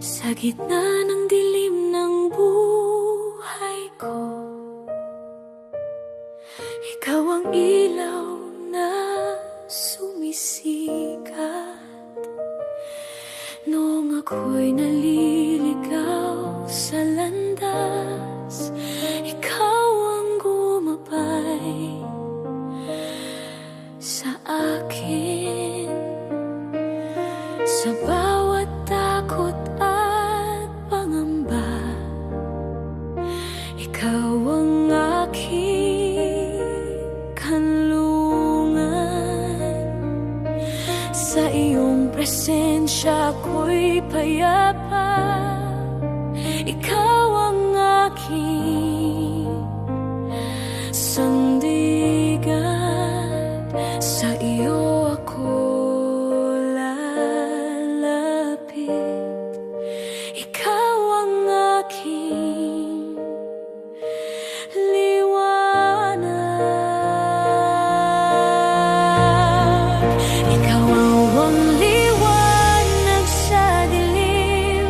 Sa gitna ng dilim ng buhay ko, ikaw ang ilaw na sumisikat. Noong ako'y naliligaw sa landas, ikaw ang gumabay sa akin. Sa bawat takot at pangamba, ikaw ang aking kanlungan. Sa iyong presensya ako'y payapa, ikaw ang aking sandigan. Sa iyo ako lalapit, ikaw ang aking liwanag. Ikaw ang liwanag sa dilim,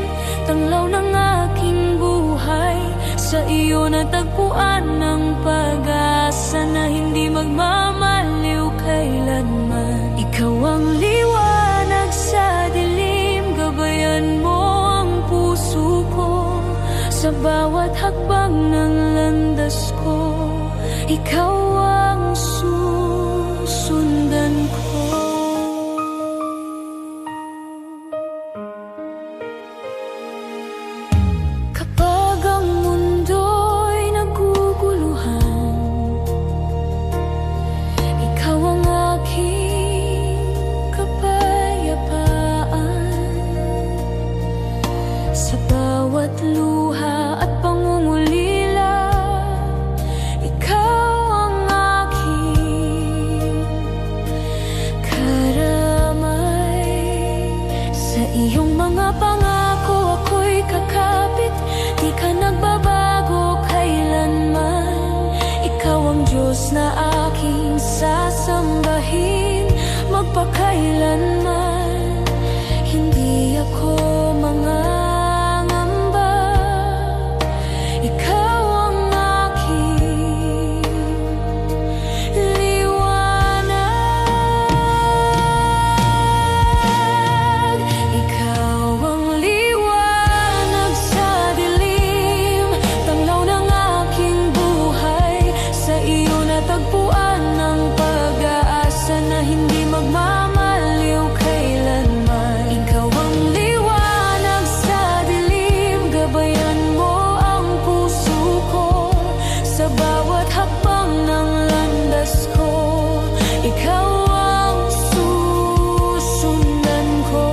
tanglaw ng aking buhay. Sa iyo natagpuan ng pag-asa na hindi magmamaliw kailanman. Ikaw ang liwanag sa dilim, gabayan mo ang puso ko. Sa bawat hakbang ng landas ko, ikaw ang susundan ko. Kapag ang mundo'y naguguluhan, ikaw ang aking kapayapaan. Sa bawat luha at pangungulila, ikaw ang aking karamay. Sa iyong mga pangako ako'y kakapit, di ka nagbabago kailanman. Ikaw ang Diyos na aking sasambahin magpakailanman. Hindi ako mangangamba, ikaw ang aking liwanag. Ikaw ang liwanag sa dilim, tanglaw ng aking buhay. Sa iyo natagpuan ng pag-asa na hindi magmamaliw kailanman. Ikaw ang liwanag sa dilim, gabayan mo ang puso ko. Sa bawat hakbang ng landas ko, ikaw ang susundan ko.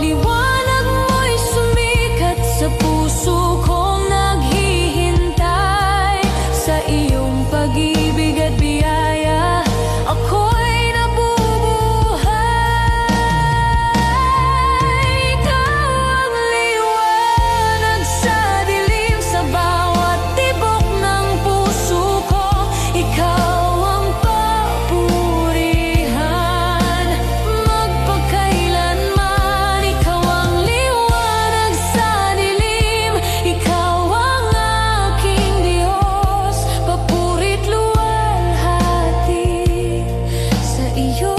Liwanag mo'y sumikat sa puso kong naghihintay. Sa iyong pag-ibig at biyaya, ako'y nabubuhay. Ikaw ang liwanag sa dilim, sa bawat tibok ng puso ko. Ikaw ang papurihan magpakailanman. Ikaw ang liwanag sa dilim, ikaw ang aking Diyos. Papurit luwalhati sa iyo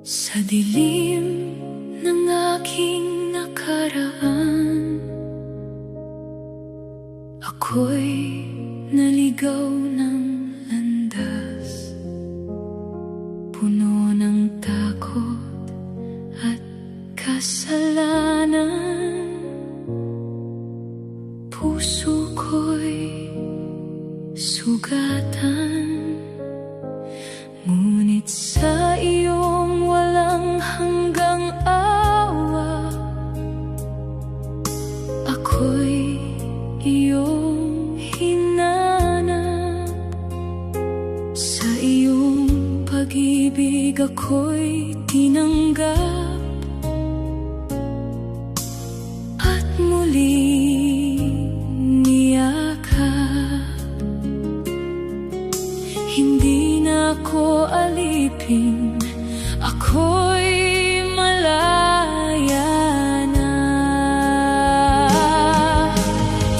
sa dilim ng aking nakaraan. Ako'y naligaw ng landas, puno ng takot at kasalanan. Puso ko'y sugatan, ngunit sa iyong walang hanggang pag-ibig ako'y tinanggap at muling niyakap. Hindi na ako alipin, ako'y malaya na.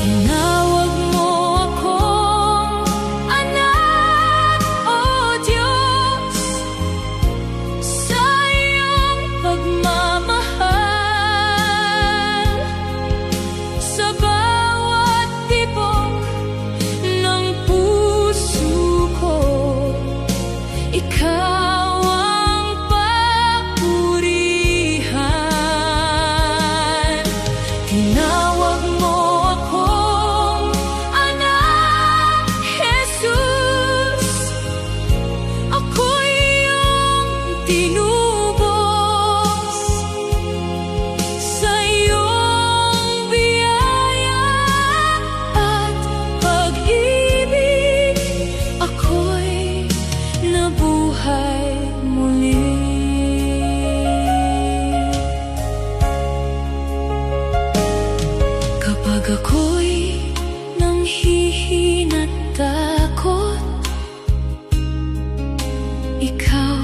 Tinawag mo akong anak, O Diyos, sa iyong pagmamahal. Sa bawat tibok ng puso ko, ikaw ang papurihan. Tinawag mo akong anak, Jesus. Ako'y iyong tinubos sa iyong biyaya at pag-ibig. Ako'y nabuhay muli. Kapag ako'y nanghihina't takot, ikaw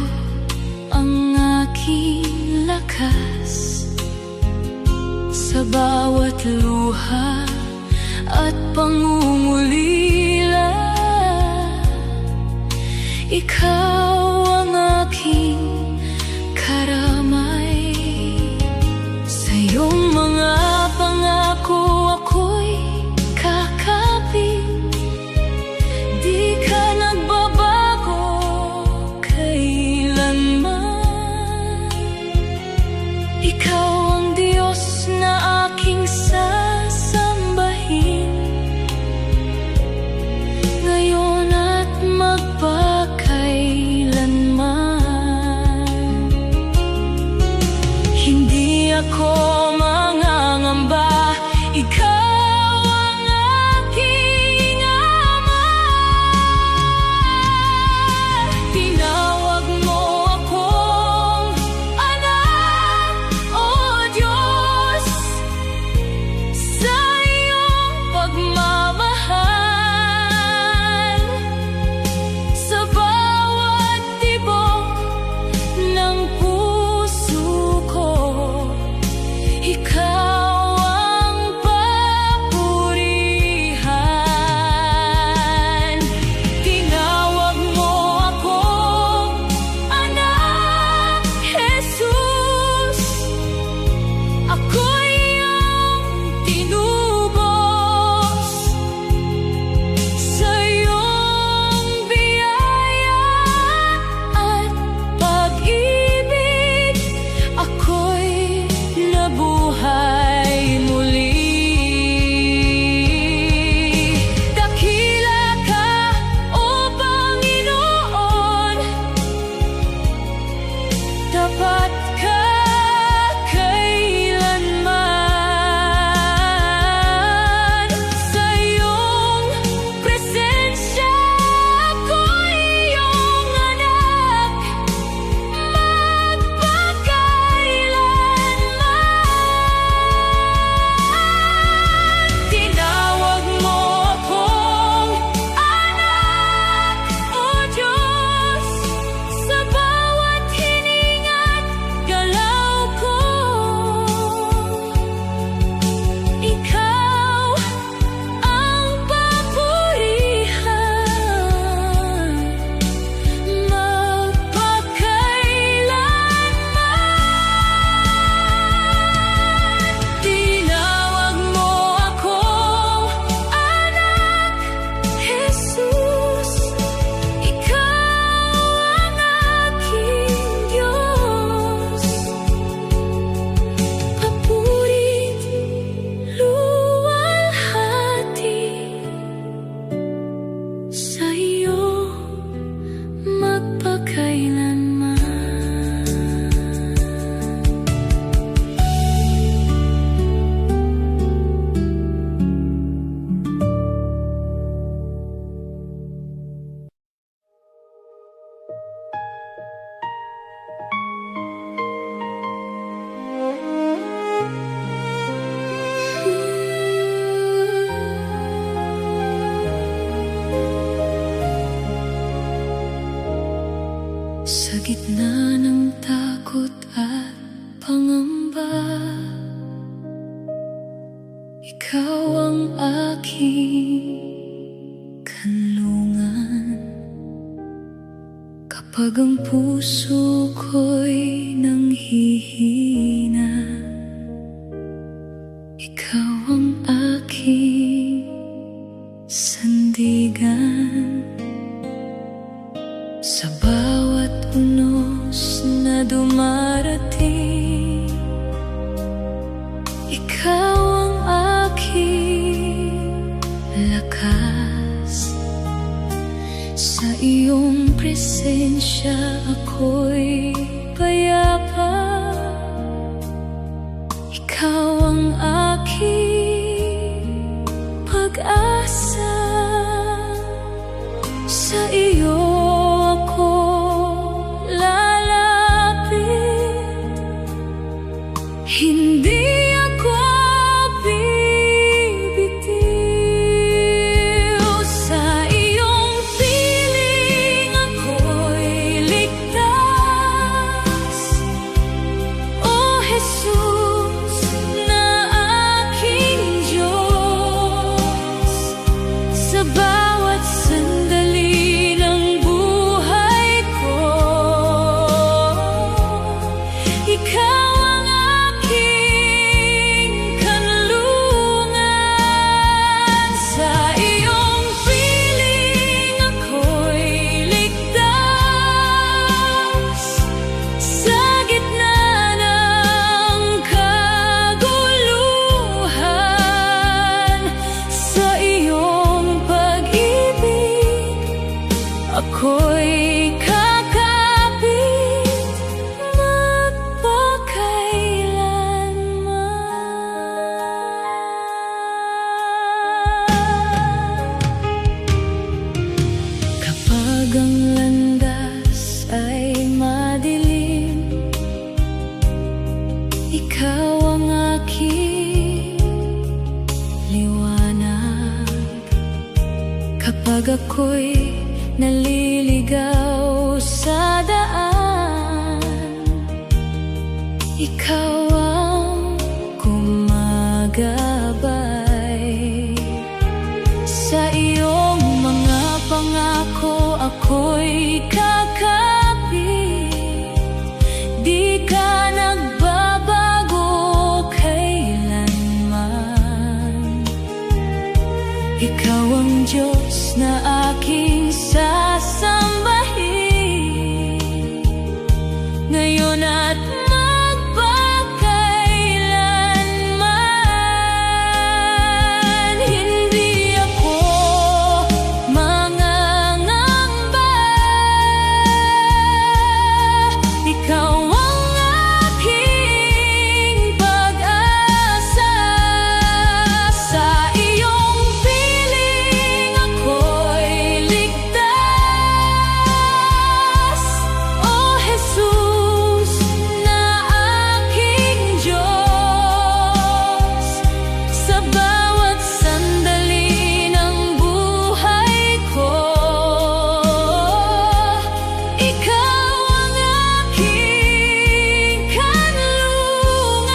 ang aking lakas. Sa bawat luha at pangungulila, ikaw ang aking karamay. Sa iyong mga pangako ako'y kakapit. Di ka nagbabago kailanman. Ikaw ang Diyos na aking sasambahin, ngayon at magpakailanman. gitna ng takot at pangamba, ikaw ang aking kanlungan. Kapag ang puso ko'y nanghihina, ikaw ang aking sandigan. Sa bawat unos na dumarating, ikaw ang aking lakas. Sa iyong presensya ako'y payapa, ikaw ang aking pag-asa. Sa iyo ako lalapit, hindi ako bibitiw. Sa iyong piling ako'y ligtas, O Jesus na aking Diyos. Sa bawat sandali ng buhay ko, ikaw ang aking kanlungan. Sa iyong piling ako'y ligtas, sa gitna ng kaguluhan. Sa iyong pag-ibig ako'y kakapit magpakailanman. Kapag ang landas ay madilim, ikaw ang aking liwanag. Kapag ako'y naliligaw sa daan, ikaw ang gumagabay. Sa iyong mga pangako ako'y kakapit, di ka nagbabago kailanman. Ikaw ang Diyos na aking sasambahin, ngayon at magpakailanman. Hindi ako mangangamba, ikaw ang aking pag-asa. Sa iyong piling ako'y ligtas, O Jesus na aking Diyos. Sa bawat sandali ng buhay ko, ikaw ang aking kanlungan.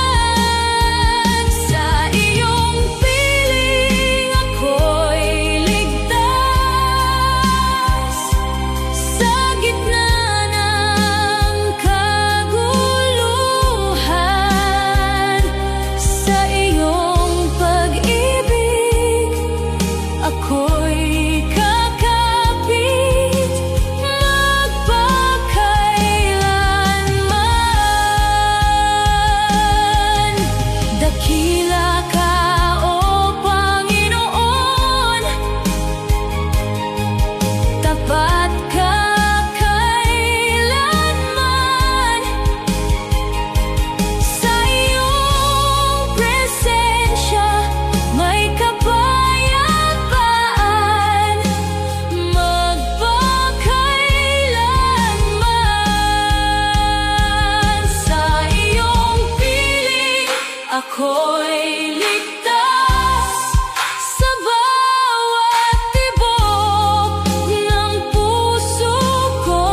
Sa iyong piling ako'y ligtas, sa gitna ng kaguluhan. Sa iyong pag-ibig ako'y kakapit magpakailanman. Dakila ka, O Panginoon, tapat ka kailanman. Sa iyong presensya may kapayapaan magpakailanman. Sa iyong piling ako'y ligtas, sa bawat tibok ng puso ko.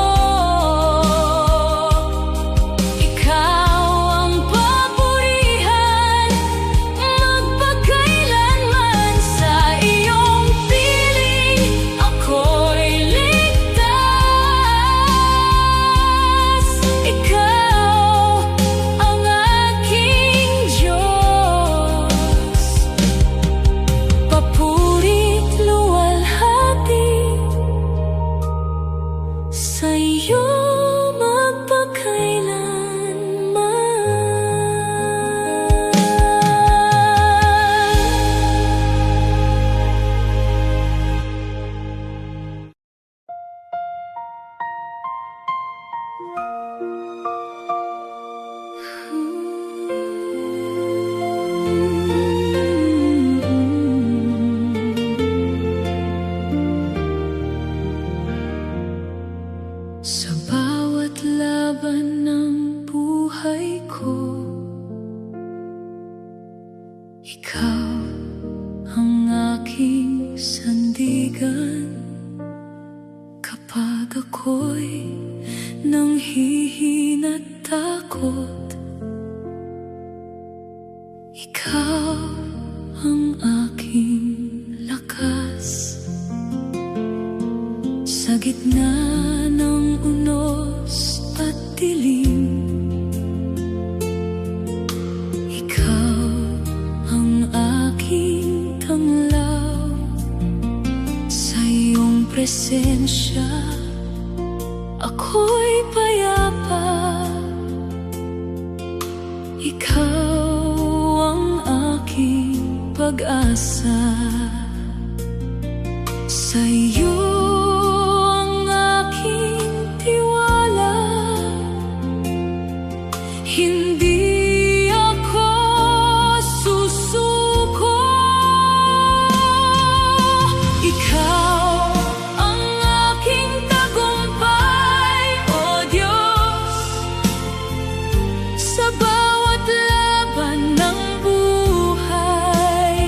madilim. Ikaw ang aking tanglaw, sa iyong presensya ako'y payapa. Ikaw ang aking pag-asa, sa iyo ang aking tiwala. Hindi ako susuko. Ikaw ang aking tagumpay, O Diyos, sa bawat laban ng buhay.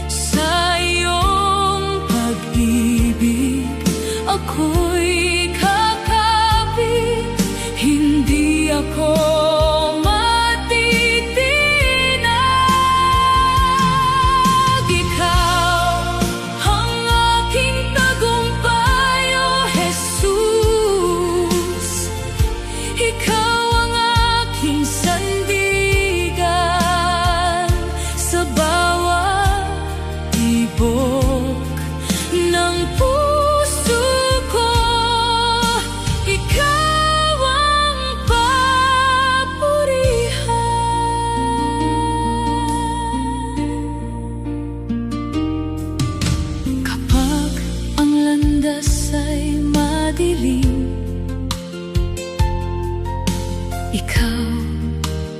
Sa iyong pag-ibig ako'y kakapit, hindi ako matitinag. Ikaw ang aking tagumpay, O Jesus. Ikaw ang aking sandigan, sa bawat tibok ng puso ko. Ikaw ang papurihan. Kapag ang landas ay madilim, ikaw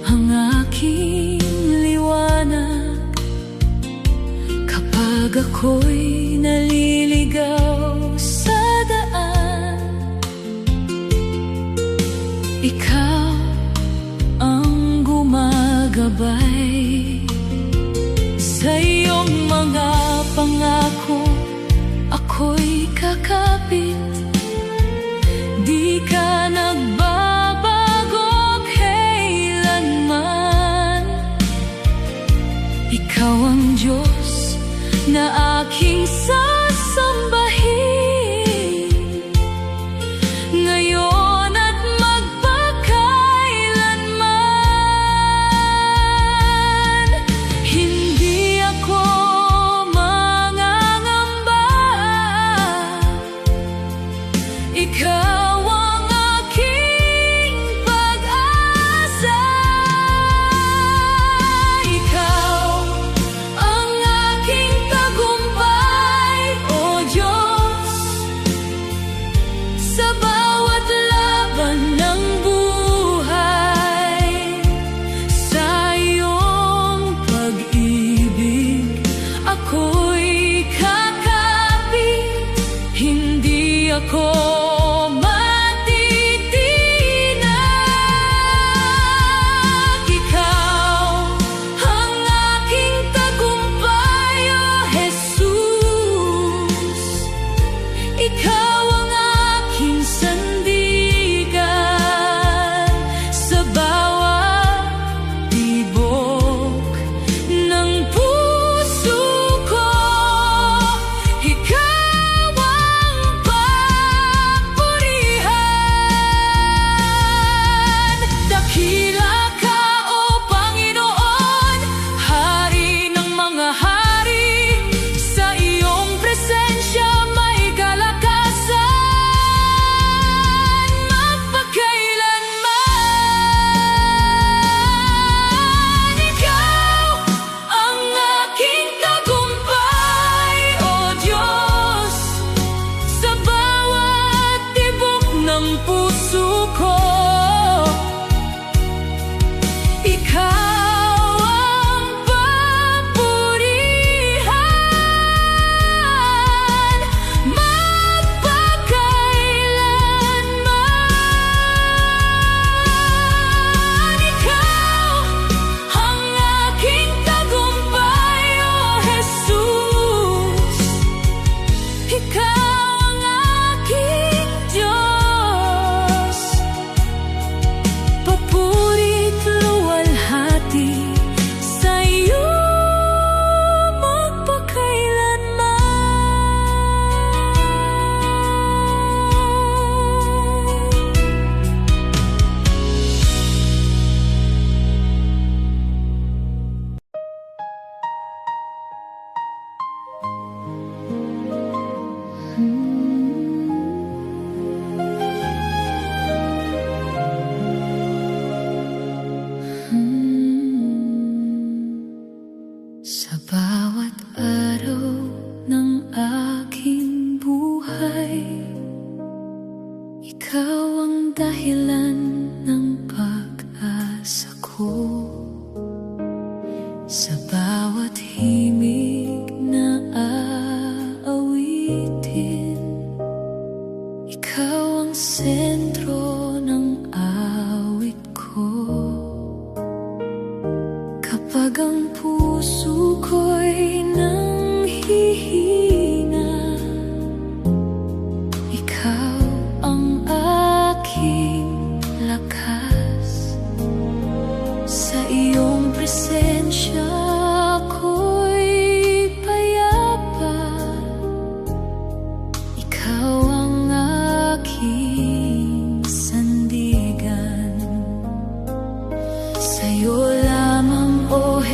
ang aking liwanag. Kapag ako'y naliligaw sa daan, ikaw ang gumagabay. Sa iyong mga pangako ako'y kakapit, di ka nagbabago kailanman. Ikaw ang Diyos na aking sasambahin, ngayon at magpakailanman. Hindi ako mangangamba,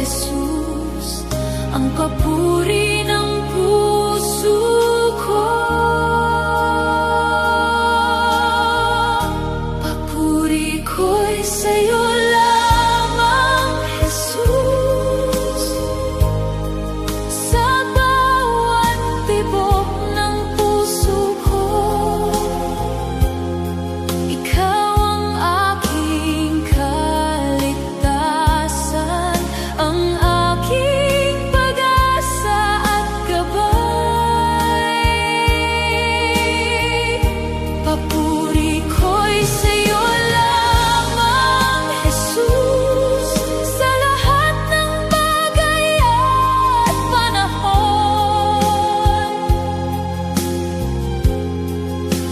Jesus, ang papuri ng puso ko. Papuri ko'y sa'yo lamang, Jesus, sa bawat tibok ng puso ko. Ikaw ang aking kaligtasan, ang aking pag-asa at gabay. Papuri ko'y sa'yo lamang, Jesus, sa lahat ng bagay at panahon.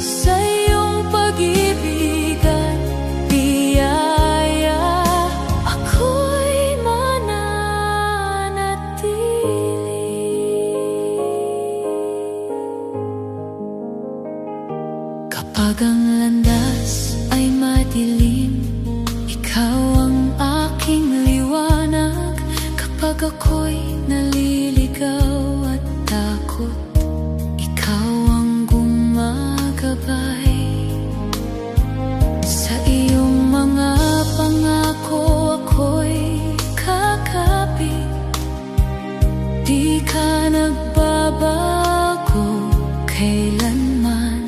Sa iyong pag-ibig at biyaya, ako'y mananatili. Kapag ang landas ay madilim, ikaw ang aking liwanag. Kapag ako'y naliligaw at takot, ikaw ang gumagabay. Sa iyong mga pangako ako'y kakapit. Di ka nagbabago kailanman.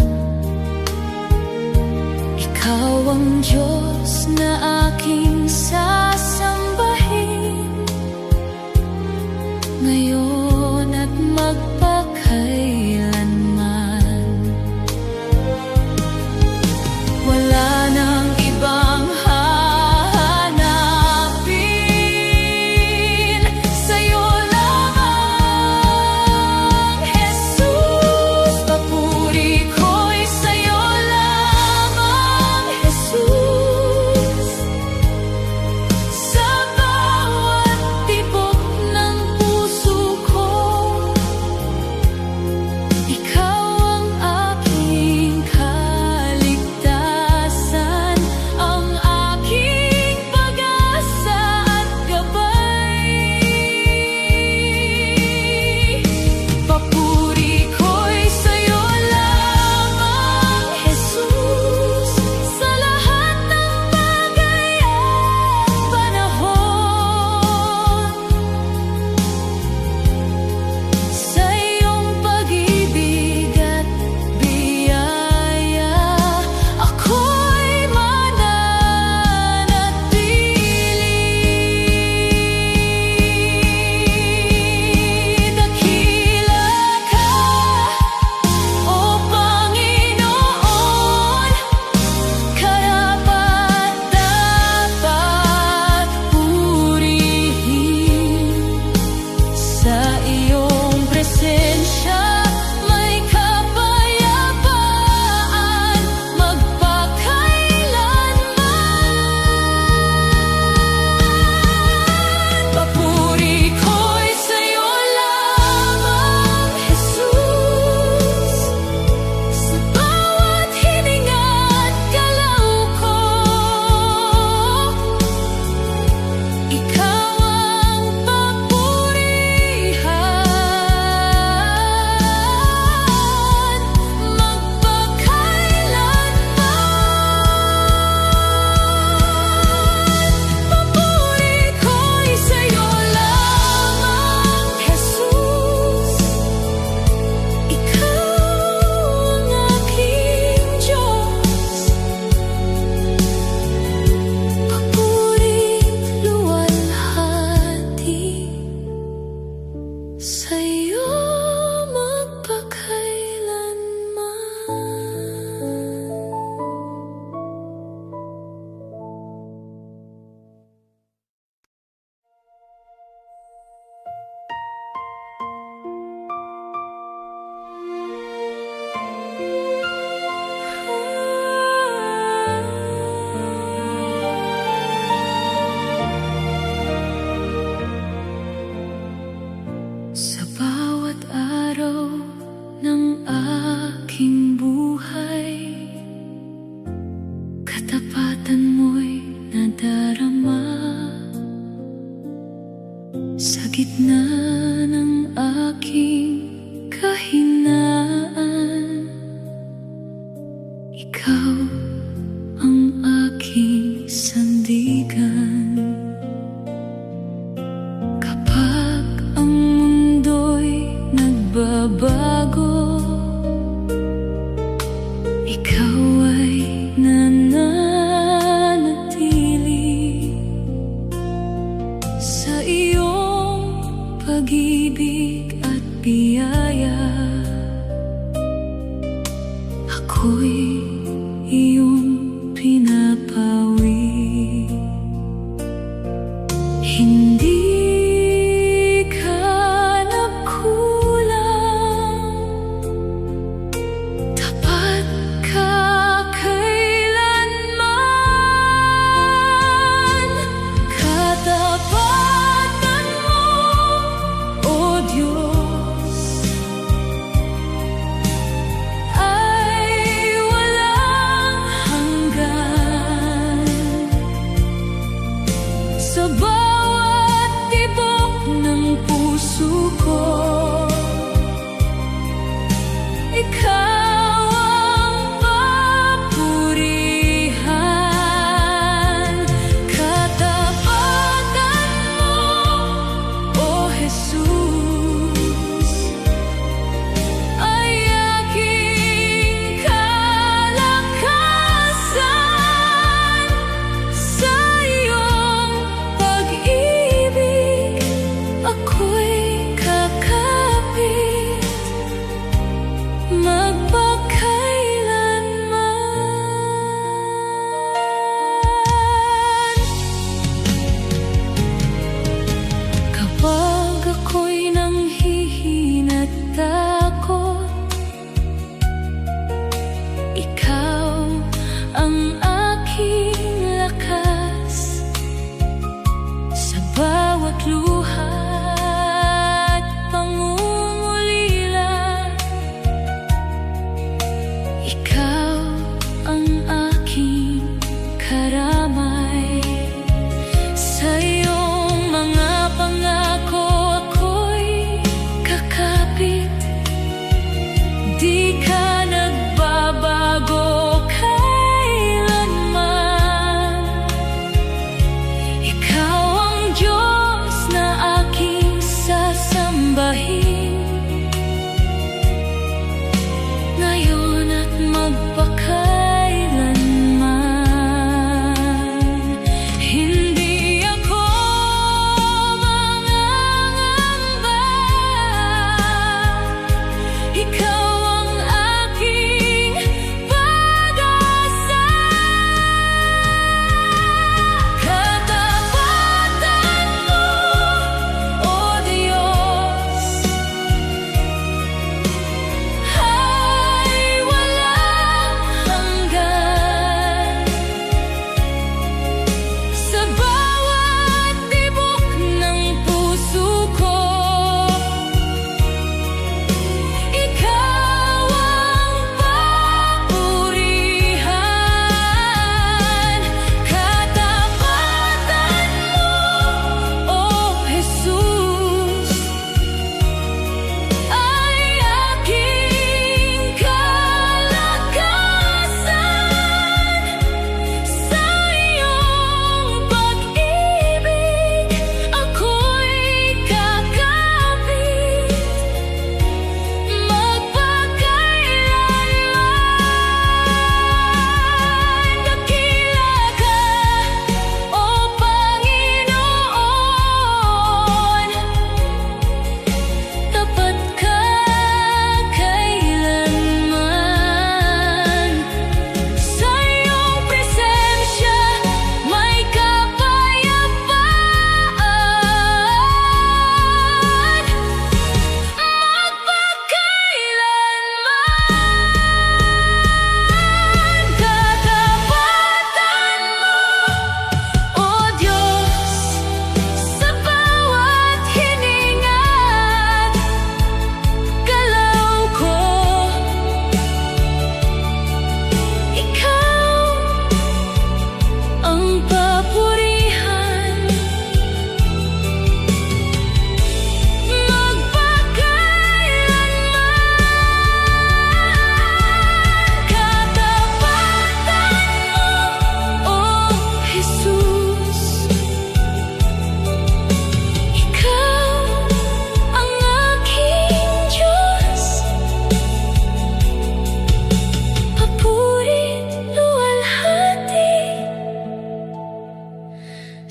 Ikaw ang Diyos na aking sasambahin, ngayon at magpakailanman. Wala nang ibang hahanapin, sa'yo lamang, Jesus. Papuri ko'y sa'yo lamang, Jesus,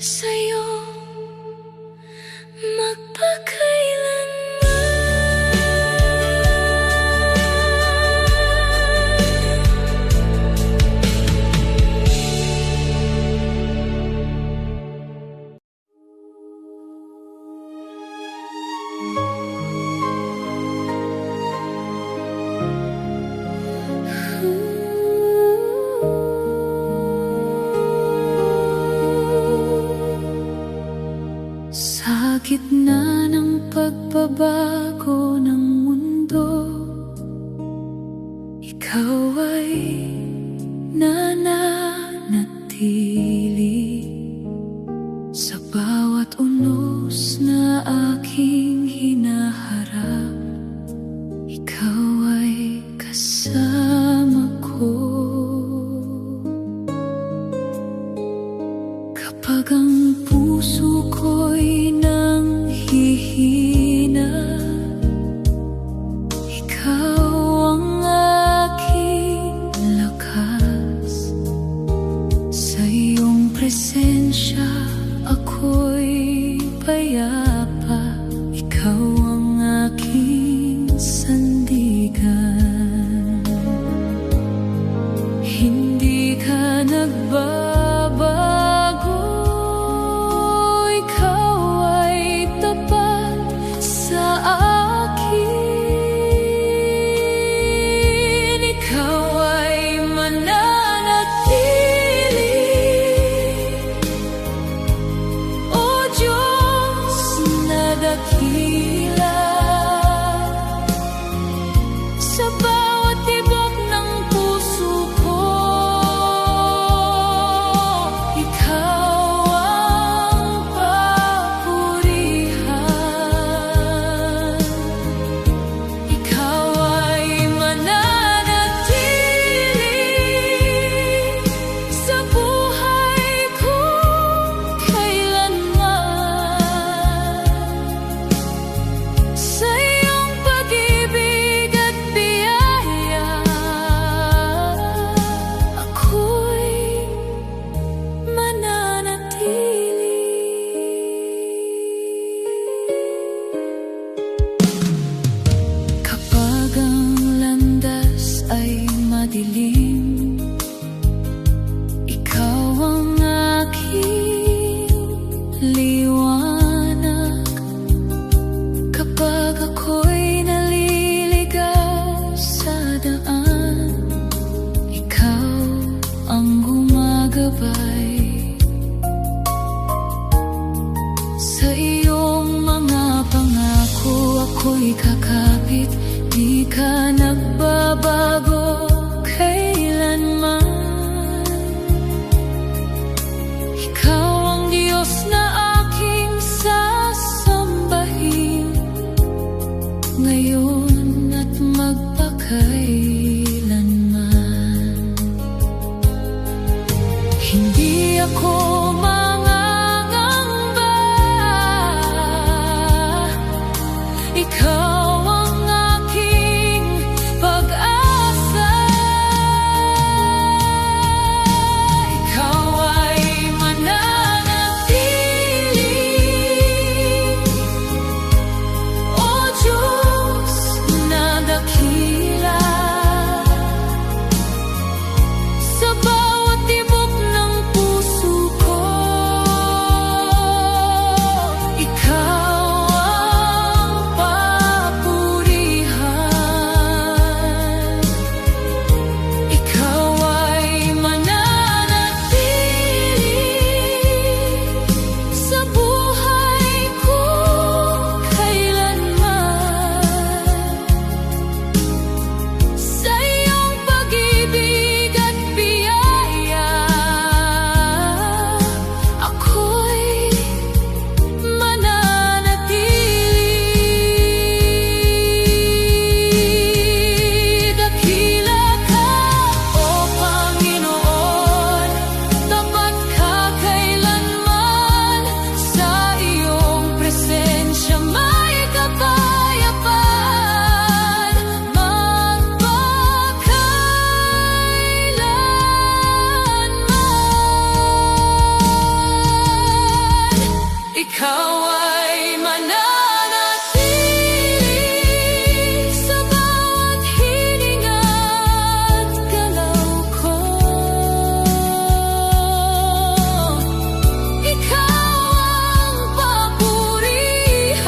sa'yo magpakailanman. Sa gitna ng pagbabago ng mundo, ikaw ay nananatili. Sa bawat unos na aking hinaharap, ikaw ay kasama ko. Kapag ang puso ko'y nanghihina, ikaw ang aking lakas. Sa iyong presensya ako'y payapa, ikaw ang aking sandigan. Hindi ka nagbabago, ikaw ay tapat sa akin. Ikaw ay mananatili, O Diyos na dakila. Sa bawat tibok ng puso ko, ikaw ang papurihan. Ikaw ay mananatili sa buhay ko kailanman. Sa iyong pag-ibig at biyaya, ako'y mananatili. Kapag ang landas ay madilim, ikaw ang aking liwanag. Kapag ako'y naliligaw sa daan, ikaw ang gumagabay. Sa iyong mga pangako ako'y kakapit, di ka nagbabago kailanman. Ikaw ang Diyos na aking sasambahin, ngayon at magpakailanman. Hindi ako mangangamba, ikaw ang aking pag-asa. Ikaw ay mananatili, O Diyos na dakila. Sa bawat tibok ng puso ko, ikaw ay mananatili sa bawat hininga at galaw ko. Ikaw ang papurihan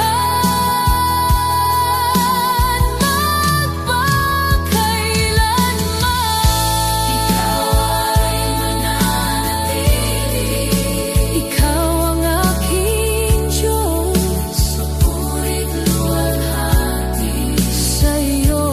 magpakailanman. Ikaw ay mananatili. Ikaw ang aking Diyos, papuri't luwalhati sa'yo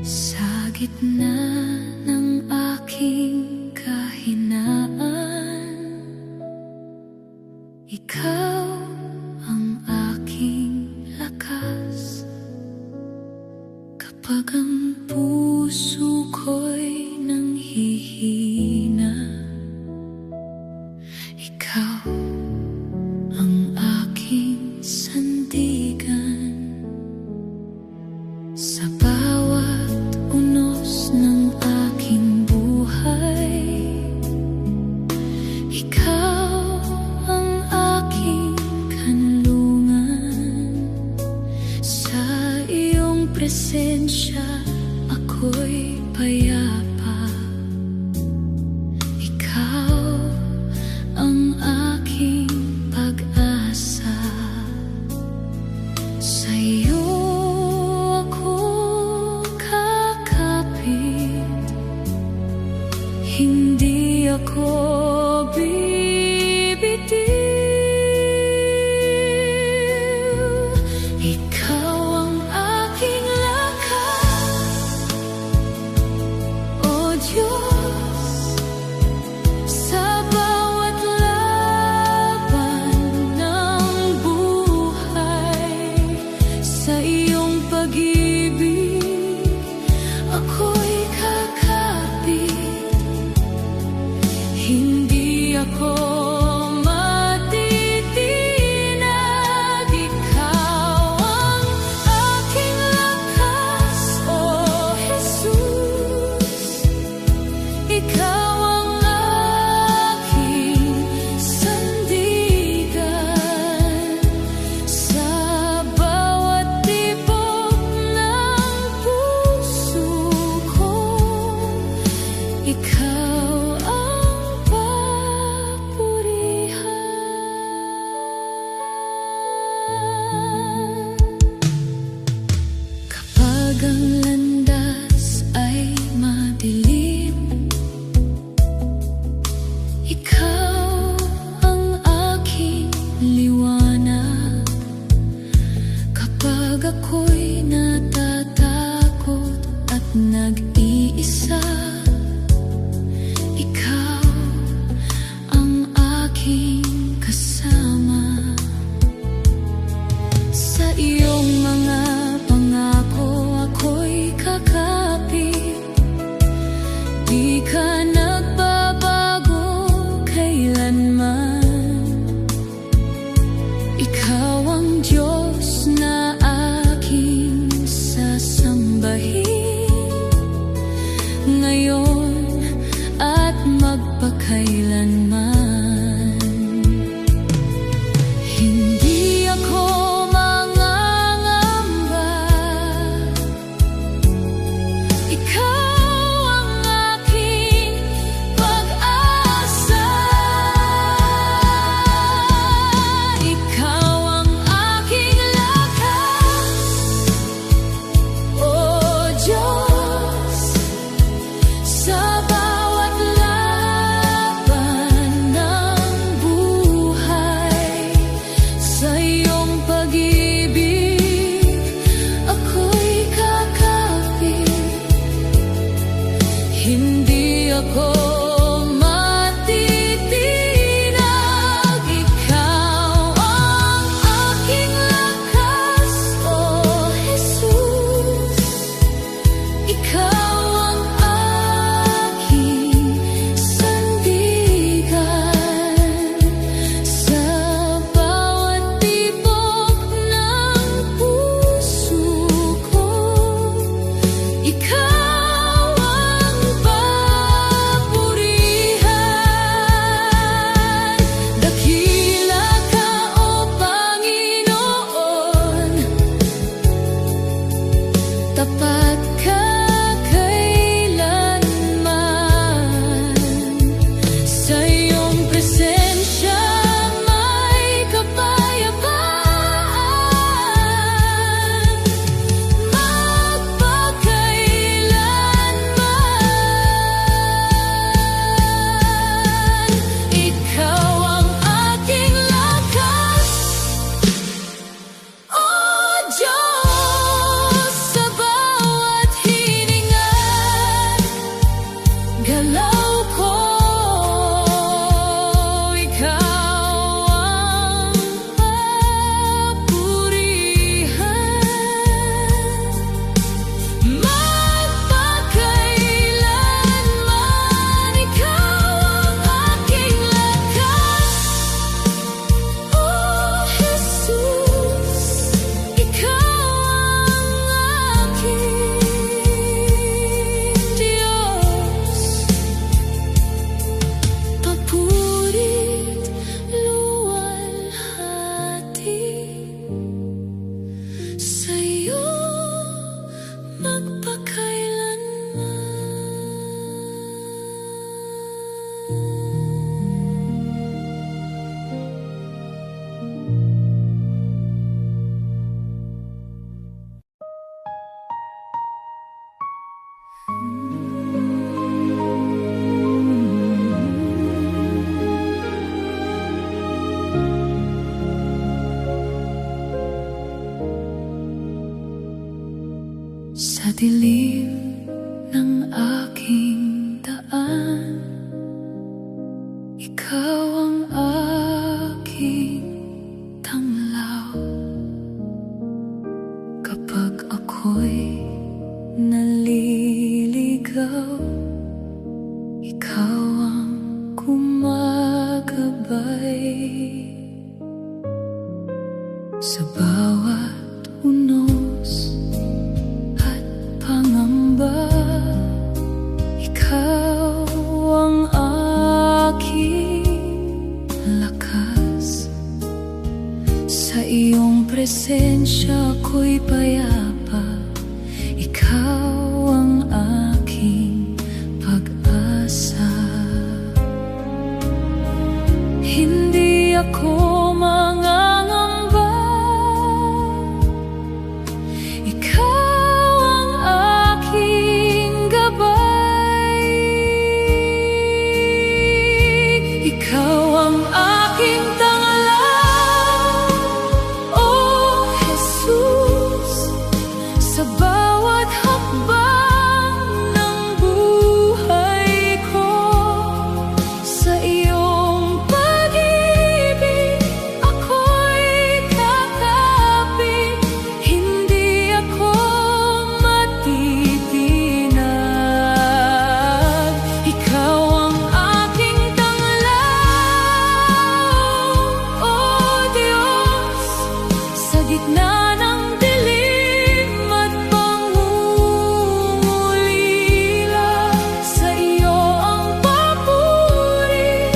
sa gitna ng aking kahinaan. Ikaw ang aking lakas kapag ang puso ko'y nanghihina. Ikaw ang aking sandigan sa bawat unos ng aking buhay. Ikaw ang aking kanlungan. Sa iyong presensya ako'y payapa. Ikaw ang aking pag-asa. Sa iyo ako kakapit, hindi ako bibitiw. Ikaw ang aking lakas, O Diyos, sa bawat laban ng buhay. Sa iyong pag-ibig ako'y kakapit, hindi ako matitinag. Ikaw ang aking lakas, O Jesus. Ikaw ang aking sandigan sa bawat tibok ng puso ko. Ikaw ang papurihan. Ikaw ang aking tanglaw kapag ako'y naliligaw. Ikaw ang gumagabay sa bawat unos at pangamba. Ikaw ang aking lakas. Sa iyong presensya ako'y payapa. Ikaw ang aking pag-asa. Hindi ako mangangamba. Ikaw ang aking gabay. Ikaw ang aking tanglaw, oh Jesus. Sa bawat hakbang ng buhay ko, sa iyong pag-ibig ako'y kakapit. Hindi ako matitinag. Ikaw ang aking tanglaw, oh Diyos. Sa gitna ng dilim at pangungulila, sa iyo ang papuri,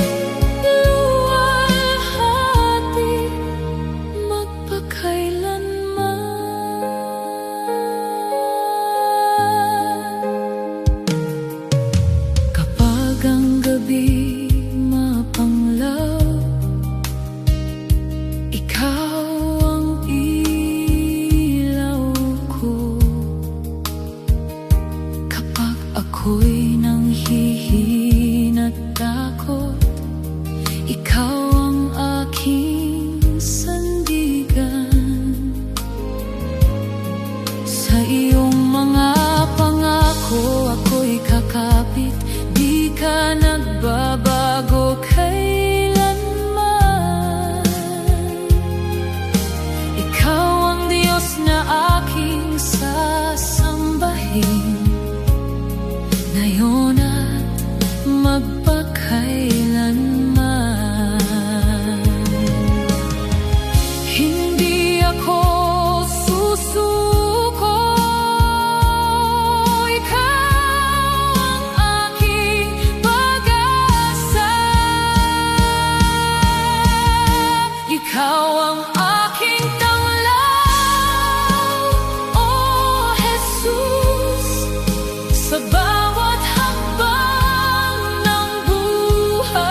luwalhati, magpakailanman. Kapag ang gabi mapanglaw, ikaw ang ilaw ko. Kapag ako'y nanghihina't takot, ikaw ang aking sandigan. Sa iyong mga pangako ako'y kakapit. Di ka nagbabago kailanman. Ikaw ang Diyos na aking sasambahin, ngayon at magpakailanman. Hindi ako susuko. Ikaw ang aking pag-asa. Ikaw ang aking tanglaw, oh Jesus. Sa bawat hakbang ng buhay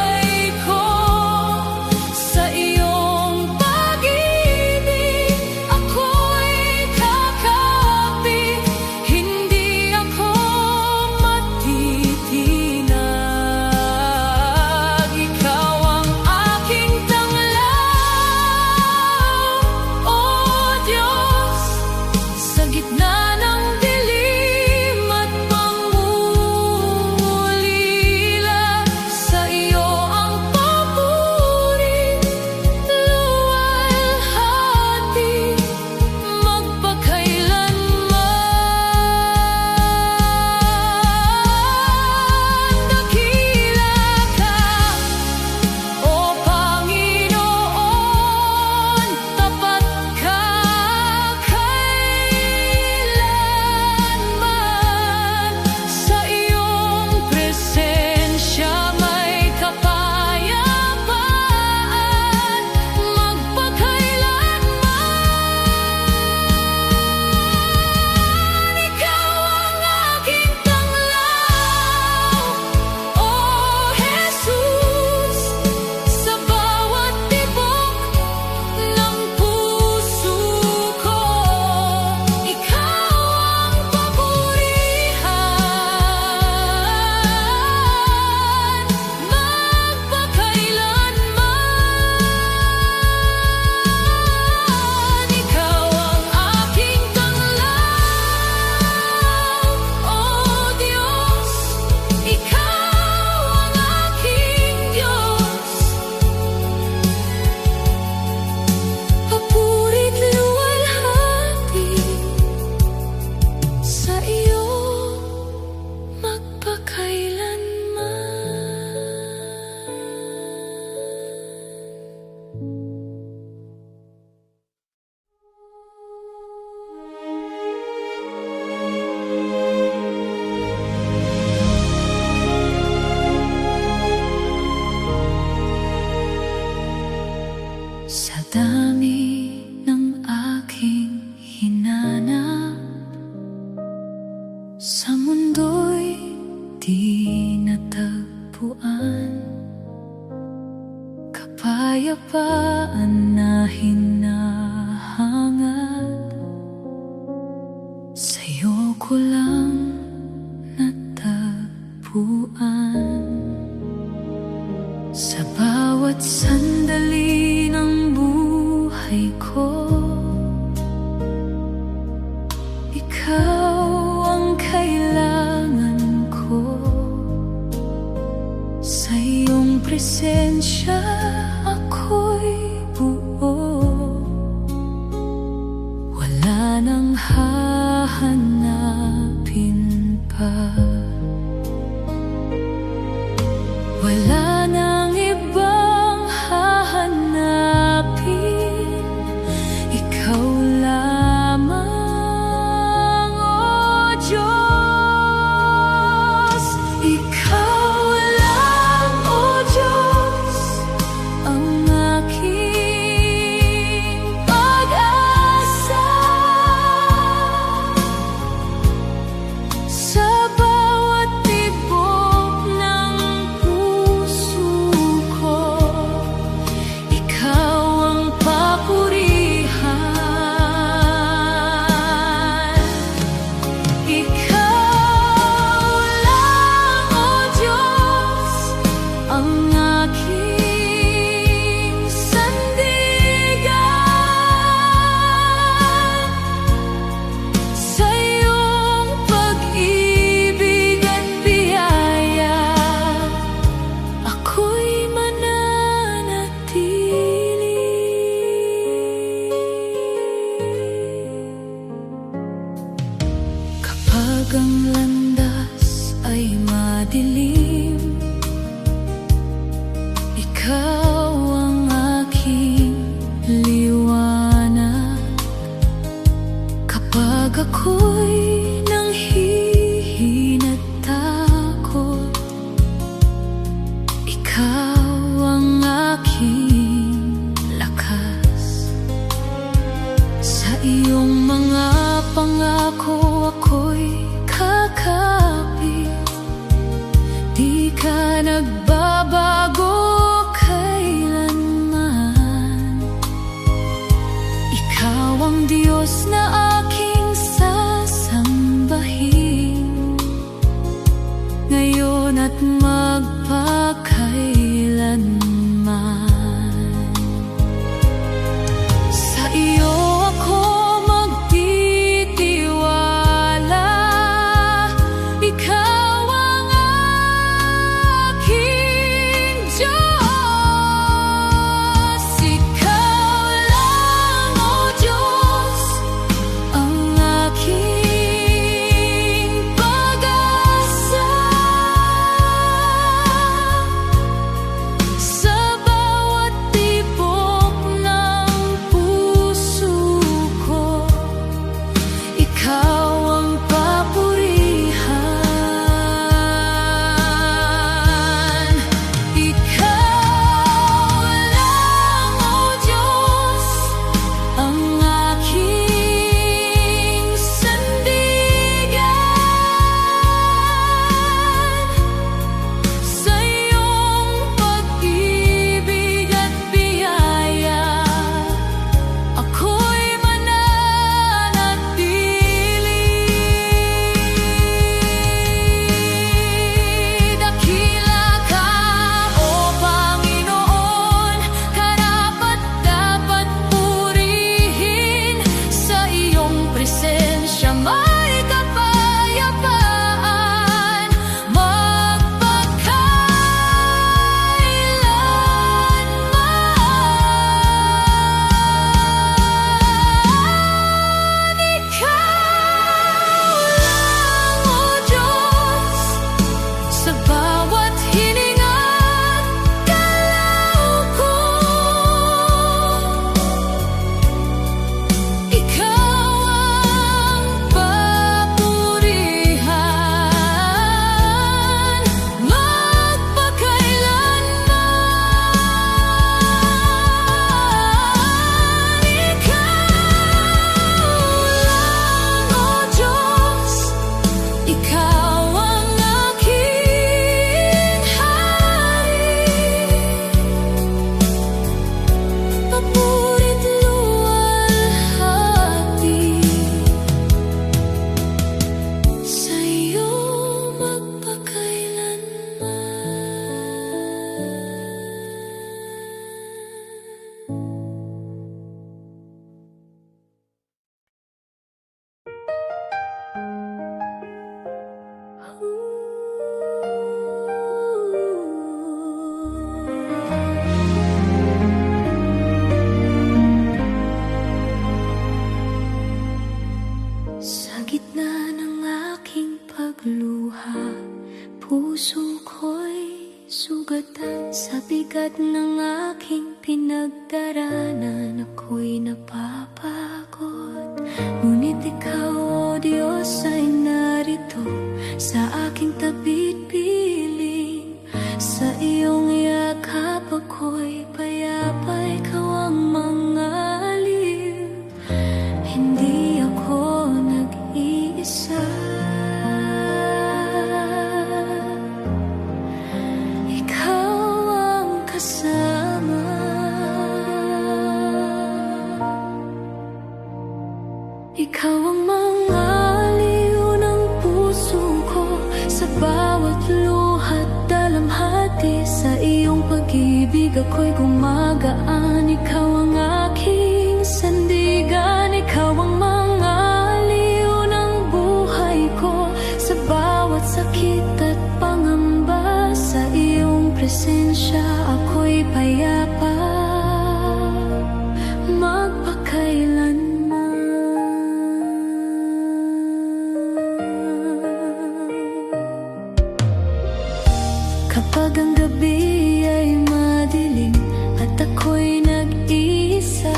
dami ng aking hinanap, sa mundo'y di natagpuan, kapayapaan na hinahangad, sa'yo ko lang natagpuan. Sa bawat sandali ng buhay ko, ikaw ang kailangan ko. Sa iyong presensya ako'y buo, wala nang hahanapin pa. Wala nang ibang hahanapin, ikaw lamang, O Diyos. Ikaw lang, O Diyos, ang aking pag-asa. Sa bawat tibok ng puso ko, ikaw ang papurihan. Ikaw lang, O Diyos, ang aking sandigan. Sa iyong pag-ibig at biyaya, ako'y mananatili. Kapag ang landas ay madilim, ikaw ang aking liwanag. Kapag ako'y nanghihinat takot, ikaw ang aking lakas. Sa iyong mga pangako ako'y kakapit, di ka nagbabago kailanman. Ikaw ang Diyos na aking sasambahin, ngayon at magpakailanman. Sa iyo ako magtitiwala, ikaw ang aking Diyos. Ikaw lang, O Diyos, Sa bigat ng aking pinagdaranan, ako'y napapagod. Ngunit ikaw, o Diyos, ay narito sa aking tabi't piling. Sa iyong yakap ako'y payapa, ikaw ang mga aliw. Hindi ako nag-iisa. Ikaw ang mga aliw ng puso ko, sa bawat luhat dalamhati. Sa iyong pag-ibig ako'y gumagaan. Ikaw ang aking sandigan. Ikaw ang mga aliw ng buhay ko, sa bawat sakit at pangamba. Sa iyong presensya ako'y payapa, magpakailanman. Kapag ang gabi ay madilim at ako'y nag-iisa,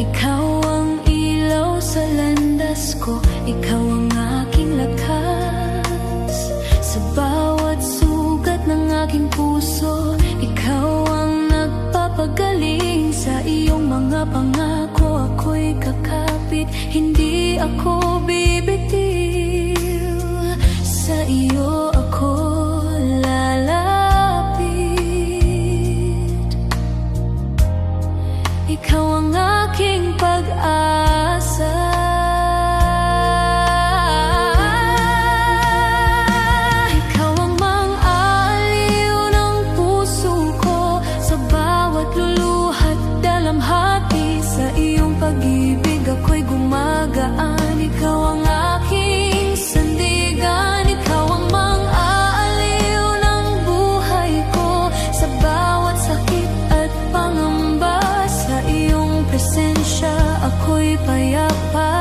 ikaw ang ilaw sa landas ko, ikaw ang aking lakas. Sa bawat sugat ng aking puso, ikaw ang nagpapagaling. Sa iyong mga pangako ako'y kakapit, hindi ako bibitiw. Sa iyo ako ikaw ang aking pag-asa. Ikaw ang mang-aliw ng puso ko, sa bawat luluhat dalamhati. Sa iyong pag-ibig ako'y gumagaan. Ikaw ang aking sandigan. Ikaw ang mang-aliw ng buhay ko, sa bawat sakit at pangamba. Sa iyong presensya ako'y payapa,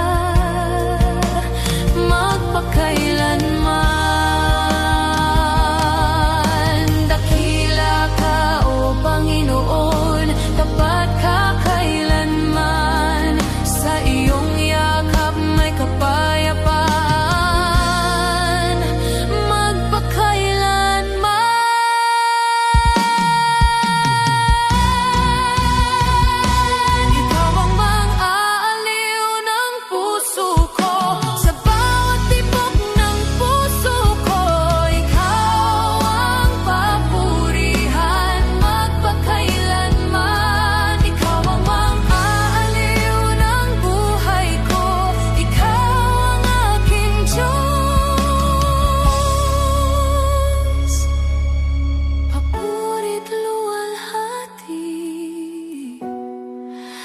magpakailanman. Dakila ka, o Panginoon, tapat ka kailanman. Sa iyong yakap may kapayapaan, magpakailanman.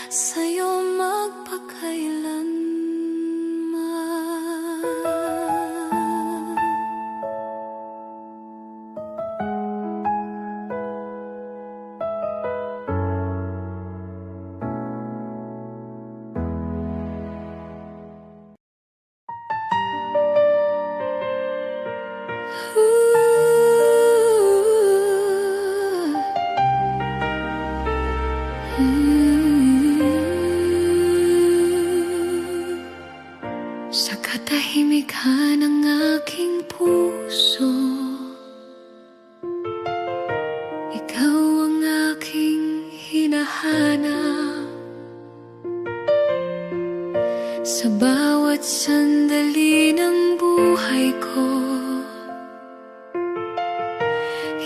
Sa'yo magpakailanman. Sa katahimikan ng aking puso, ikaw ang aking hinahanap. Sa bawat sandali ng buhay ko,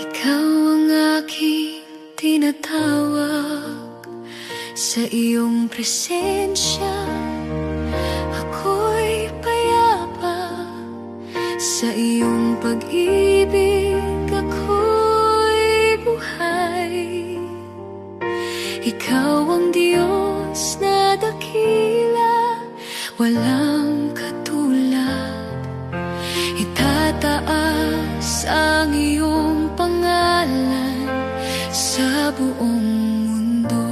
ikaw ang aking tinatawag. Sa iyong presensya ako'y payapa. Sa iyong pag-ibig ako'y buhay. Ikaw ang Diyos na dakila, walang katulad. Itataas ang iyong pangalan sa buong mundo.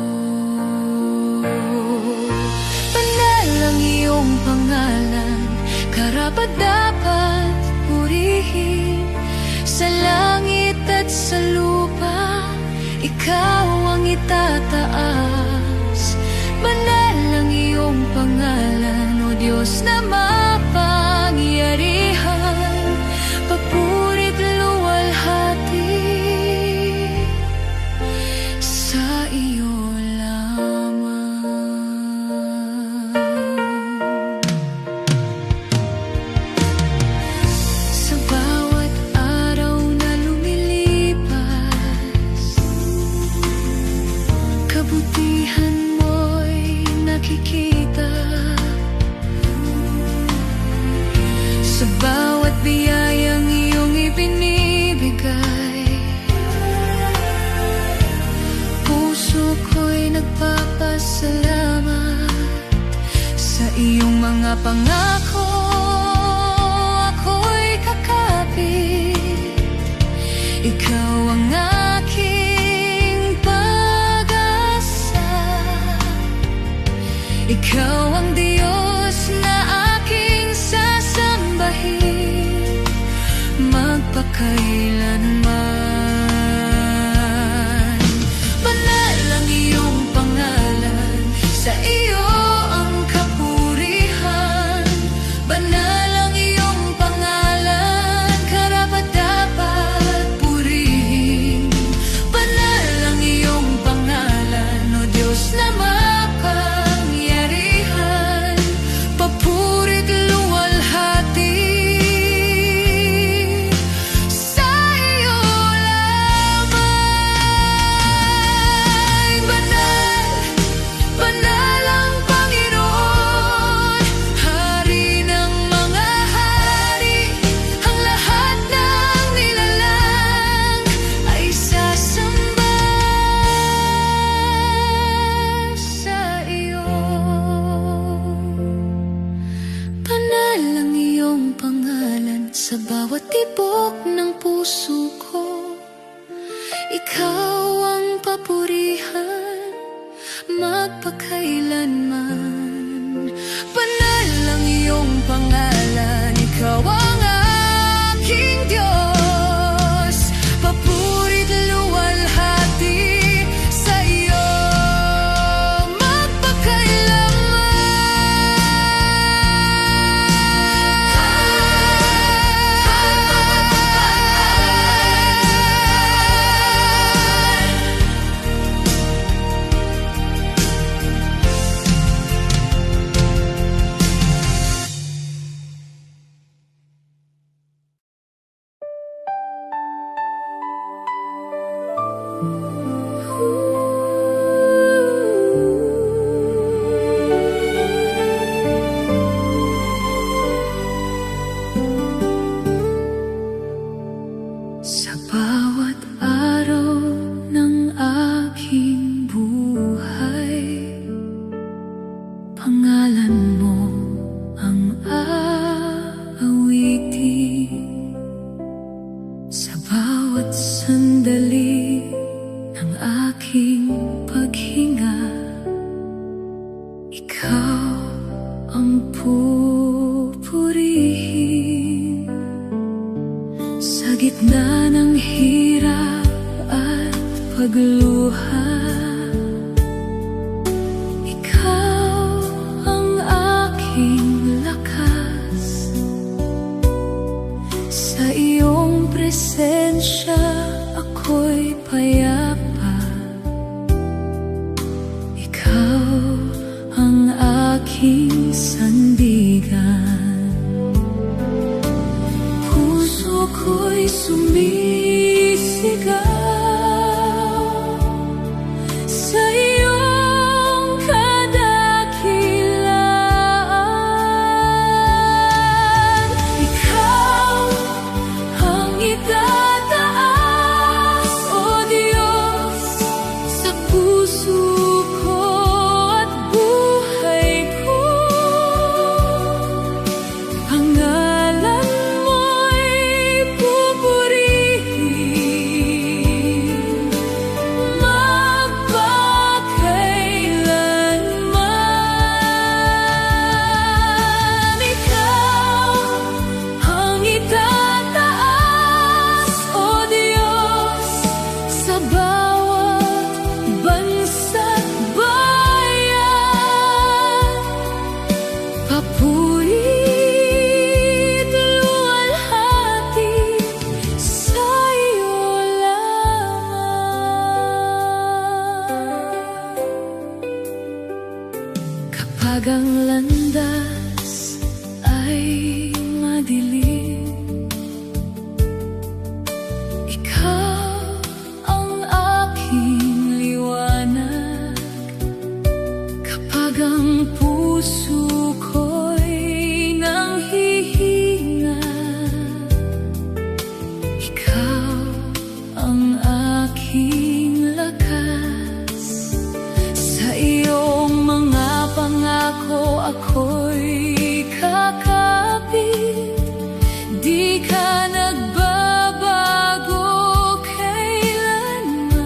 Banal ang iyong pangalan, karapat-dapat purihin sa langit at sa lupa. ikaw ang itataas. Banal ang iyong pangalan, O Diyos na mapangyarihan. Papurit luwalhati sa iyo lamang. Sa bawat araw na lumilipas, kabutihan mo'y nakikita. Sa bawat biyayang iyong ibinibigay, puso ko'y nagpapasalamat. Sa iyong mga pangako, ako'y kakapit. Ikaw ang aking pag-asa. Ikaw ang Diyos na aking sasambahin magpakailanman. Banal ang iyong pangalan, sa iyo ang kapurihan. Banal ang iyong pangalan, karapat-dapat purihin. Banal ang iyong pangalan, O Diyos na mapangyarihan. Papurit luwalhati sa iyo lamang. Banal, banal ang Panginoon, Hari ng mga hari. Ang lahat ng nilalang ay sasamba sa iyo. Banal ang iyong pangalan, sa bawat tibok ng puso ko. Ikaw ang papurihan magpakailanman. Banal ang iyong pangalan, ikaw ang aking Diyos. Papurit luwalhati sa iyo sa bawat araw ng aking buhay. Pangalan mo ang aawitin. Sa bawat sandali ng aking paghinga, ikaw ang pupurihin. Sa gitna ng hirap at pagluha, ikaw ang aking lakas. Sa iyong presensya ako'y payapa. Ikaw ang aking sandigan. Puso ko'y sumisigaw Kapag ang landas ay madilim, ikaw ang aking liwanag. Kapag ang puso ko'y nanghihinga, ikaw ang aking lakas. Sa iyong mga pangako ako'y kakapit. Di ka nagbabago kailanman.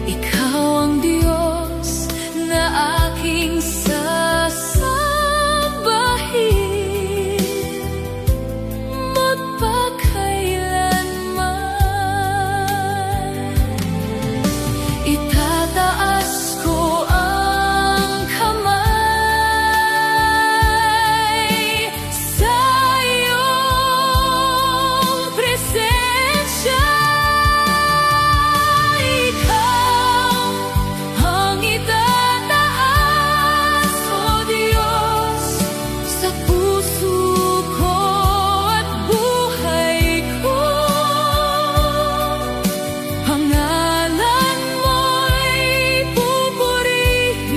Ikaw ang Diyos na aking sasambahin magpakailanman. Itataas ko ang kamay sa iyong presensya. Ikaw ang itataas, O Diyos, sa puso ko at buhay ko. Pangalan mo'y pupurihin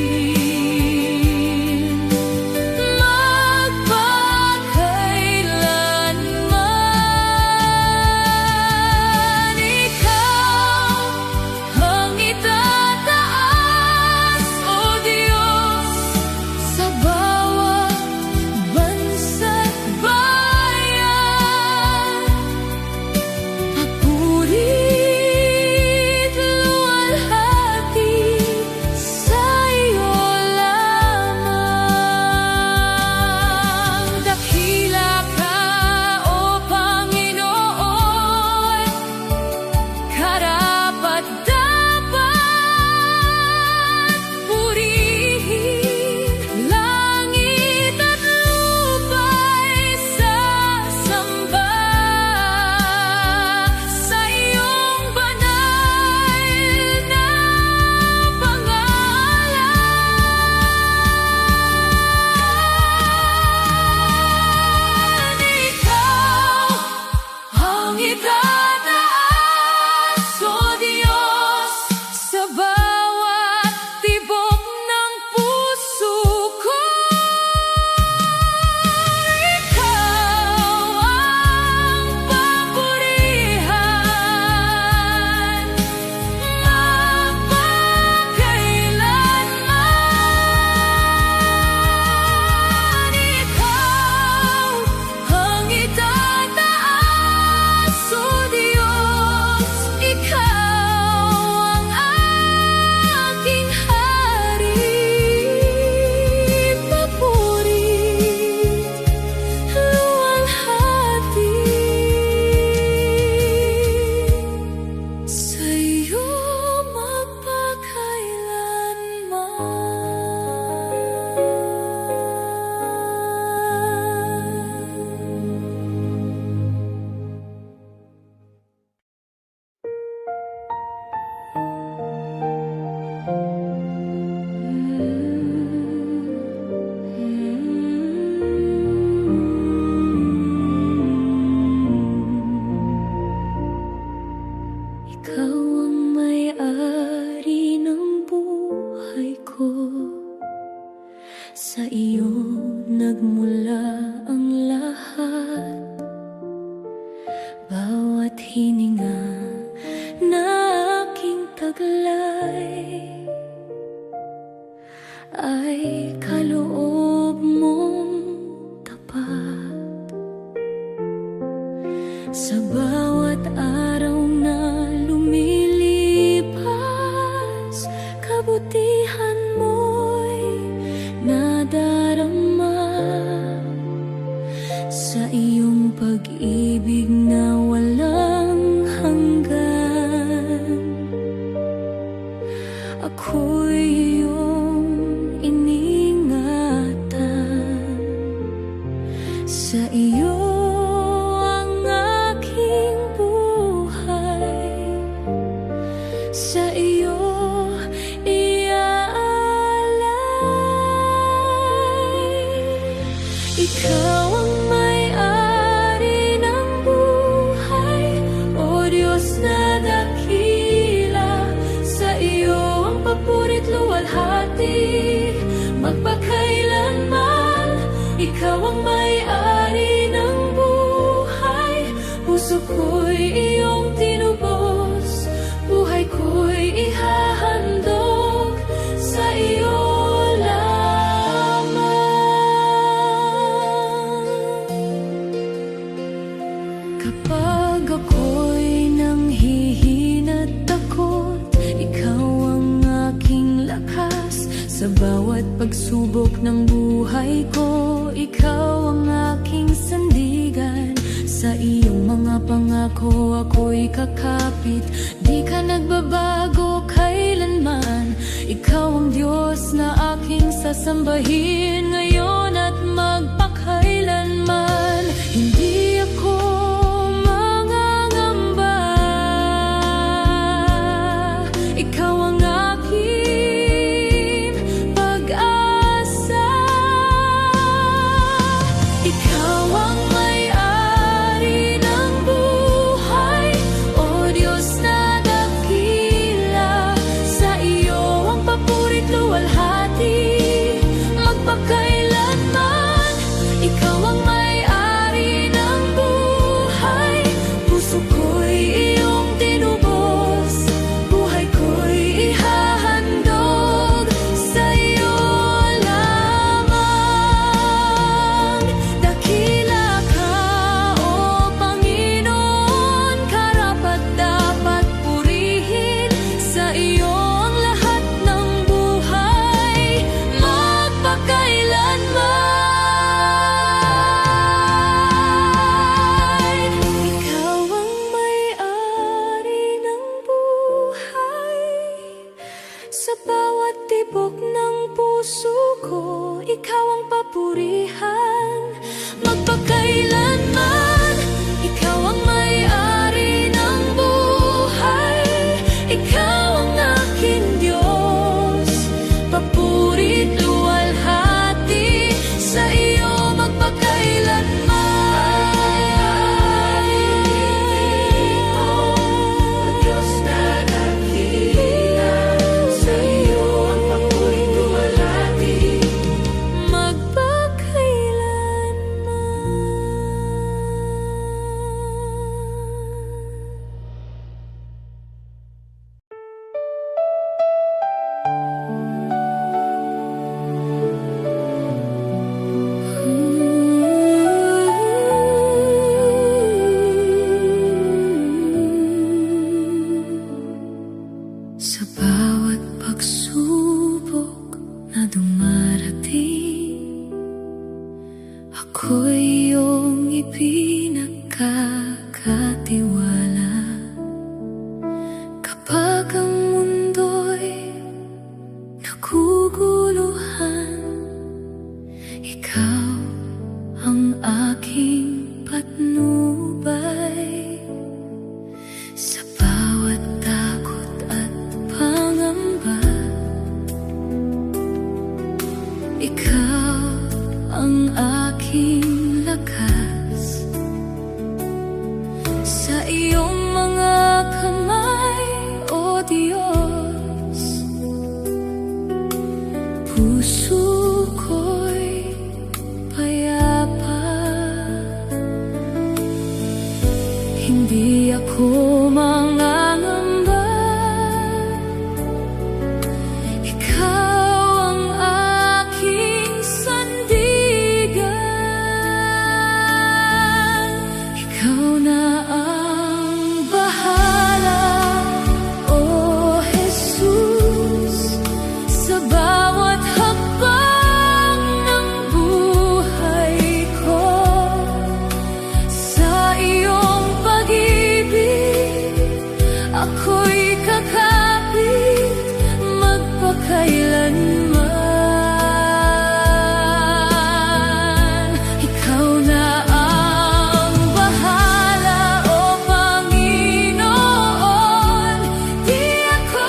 magpakailanman. Ikaw ang itataas, O Diyos, sa bawat bansa't bayan. Pagpurit, luwalhati sa iyo lamang. Dakila ka, O Panginoon, karapat-dapat purihin. Langit at lupa'y sasamba sa iyong banal na pangalan. Ikaw ang itataas, O Diyos, sa bawat tibok ng puso ko. Ikaw ang papurihan magpakailanman. Ikaw ang itataas, O Diyos. Ikaw ang aking hari. Papurit, luwalhati sa iyo Ikaw ang may-ari ng buhay ko. Sa iyo nagmula ang lahat. Bawat hininga na aking taglay ay kaloob mong tapat. Sa bawat araw na lumilipas, kabutihan mo'y nadarama. Sa iyong pag-ibig na walang hanggan, dakila, sa iyo ang papurit luwalhati. Magpakailanman, ikaw ang may-ari ng buhay. Puso ko'y iyong tinubos, buhay ko'y ihahandog sa iyo lamang. Kapag ako'y nanghihina at takot, ikaw ang aking lakas. Sa bawat pagsubok ng buhay ko, ikaw ang aking sandigan. Sa iyong mga pangako ako'y kakapit, di ka nagbabago kailanman. Ikaw ang Diyos na aking sasambahin ngayon at magpakailanman. Hindi ako mangangamba, ikaw ang aking pag-asa. Ikaw ang may-ari ng buhay, O Diyos na dakila. Sa iyo ang papurit luwalhati. Magpakailanman, ikaw ang may-ari ng buhay. Puso ko'y iyong tinubos, buhay ko'y ihahandog sa iyo lamang. Dakila ka, O Panginoon, karapat-dapat purihin. Sa iyo ang lahat ng buhay, magpakailanman. Ikaw ang may-ari ng buhay. Sa bawat tibok ng puso ko, ikaw ang papurihan. Magpakailanman, ikaw ang may-ari ng buhay. Ikaw ang aking Diyos, papurit luwalhati. Sa iyo magpakailanman. O Diyos na dakila, sa iyo ang papurit luwalhati. Sa bawat pagsubok na dumarating, ako'y iyong ipinagkakatiwala. Kapag ang mundo'y naguguluhan, ikaw ang aking patnubay. Sa bawat takot at pangamba, ikaw ang aking lakas. Sa iyong mga kamay, O Diyos, puso ko'y payapa. Hindi ako mangangamba, ikaw ang aking sandigan. Ikaw na ang bahala, O Jesus, sa bawat hakbang ng buhay ko. Sa iyong pag-ibig ako'y kakapit, magpakailanman. Ikaw na ang bahala, O Panginoon. Di ako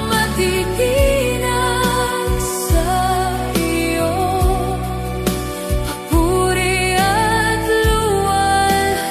matitinag sa iyo, papuri at luwalhati.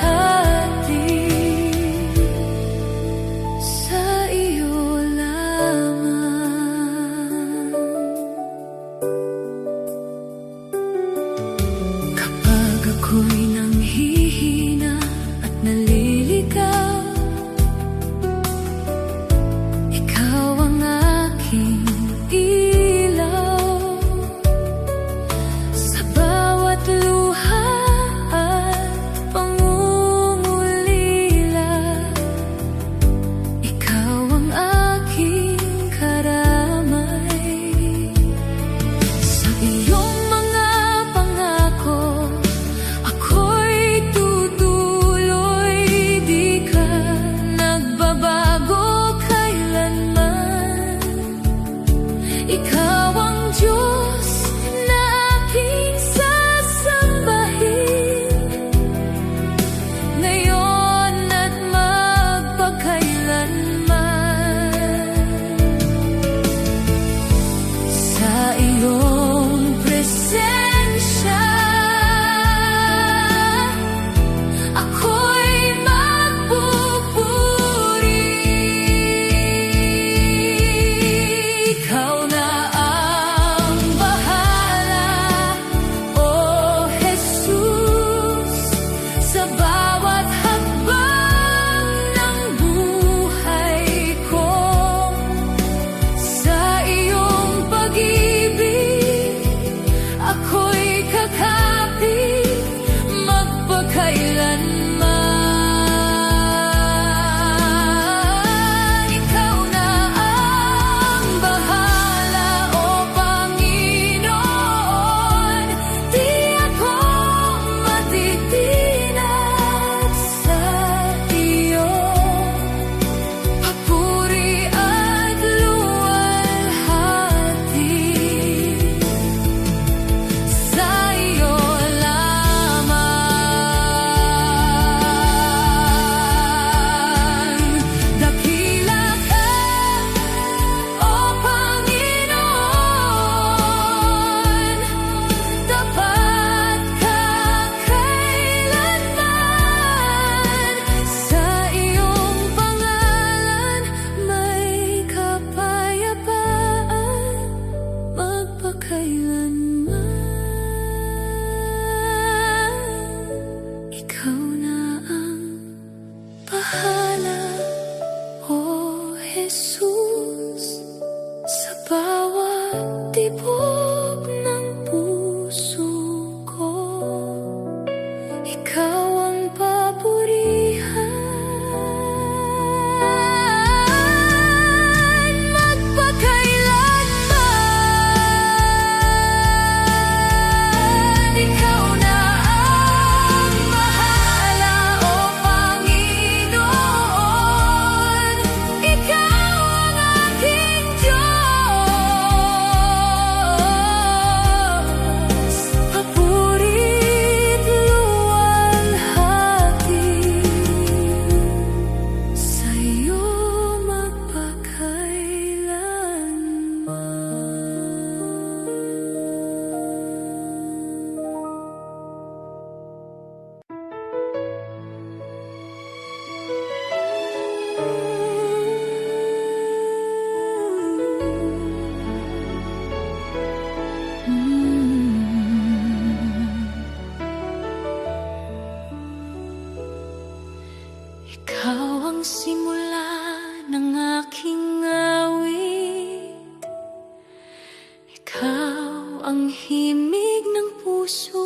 ang himig ng puso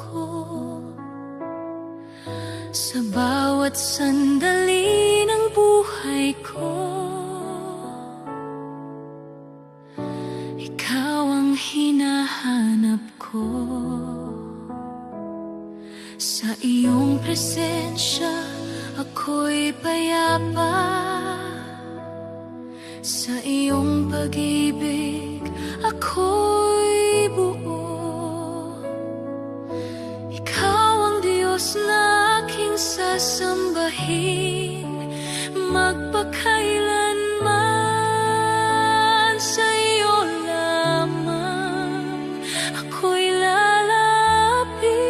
ko. Sa bawat sandali ng buhay ko, ikaw ang hinahanap ko. Sa iyong presensya, ako'y payapa. Sa iyong pag-ibig, ako'y buo. Ikaw ang Diyos na aking sasambahin, magpakailanman. Sa iyo lamang ako'y lalapit.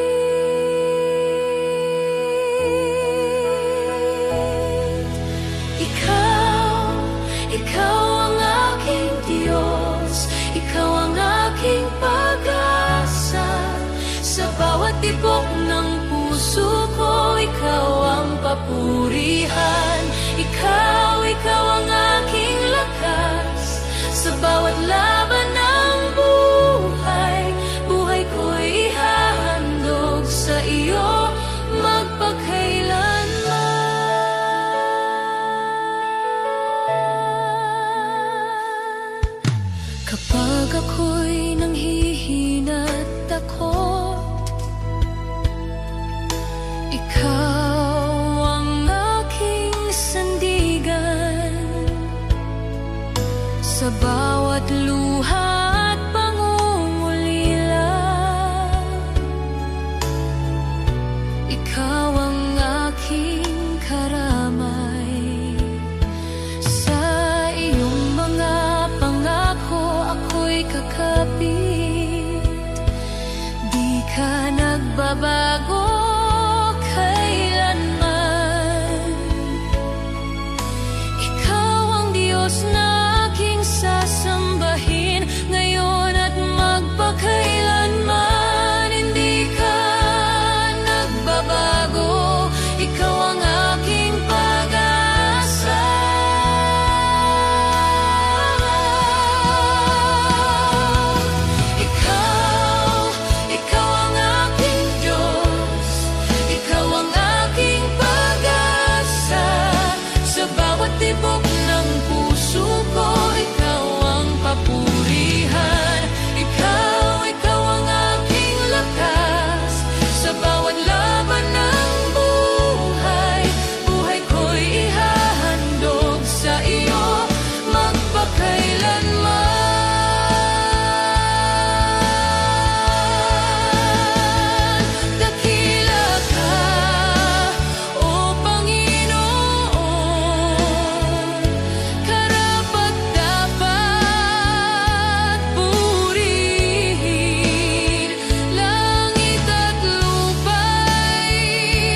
Ikaw ang aking Diyos, ikaw ang aking pag-asa. Sa bawat tibok ng puso ko, ikaw ang papurihan. Ikaw ang aking lakas. Sa bawat laban ng buhay, buhay ko'y ihahandog sa iyo magpakailanman. Kapag ako'y nanghihina't takot, ikaw ang aking sandigan. Sa bawat luha at pangungulila, ikaw ang aking karamay. Sa iyong mga pangako, ako'y kakapit. Di ka nagbabago kailanman. Ikaw ang Diyos na aking sasambahin, ngayon at magpakailanman. Hindi ka nagbabago, ikaw ang aking pag-asa. Ikaw ang aking Diyos, ikaw ang aking pag-asa. Sa bawat tibok ng puso ko, ikaw ang papurihan. Ikaw ang aking lakas. Sa bawat laban ng buhay, buhay ko'y ihahandog sa iyo magpakailanman. Dakila ka, O Panginoon, karapat-dapat purihin. Langit at lupa'y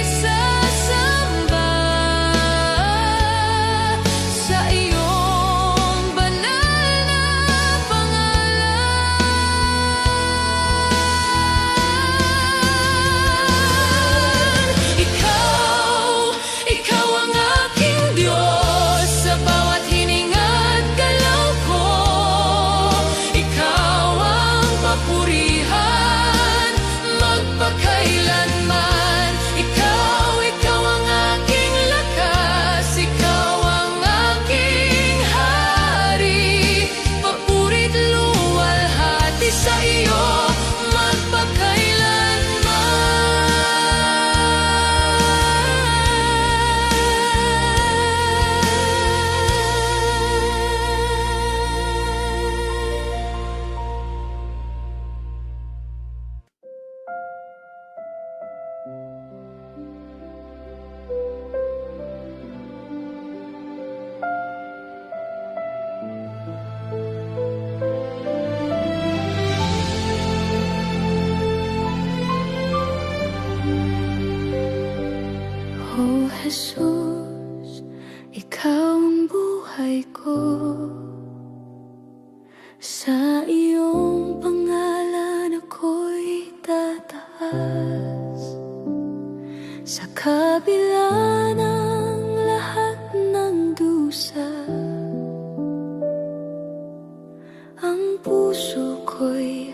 sasamba sa iyong banal na pangalan. Ikaw ang aking Diyos. Sa bawat hininga't galaw ko, ikaw ang papurihan magpakailanman. Ikaw ang aking lakas. Ikaw ang aking hari. Papuri't luwalhati sa iyo O Jesus, ikaw ang buhay ko. Sa iyong pangalan ako'y tataas. Sa kabila ng lahat ng dusa, ang puso ko'y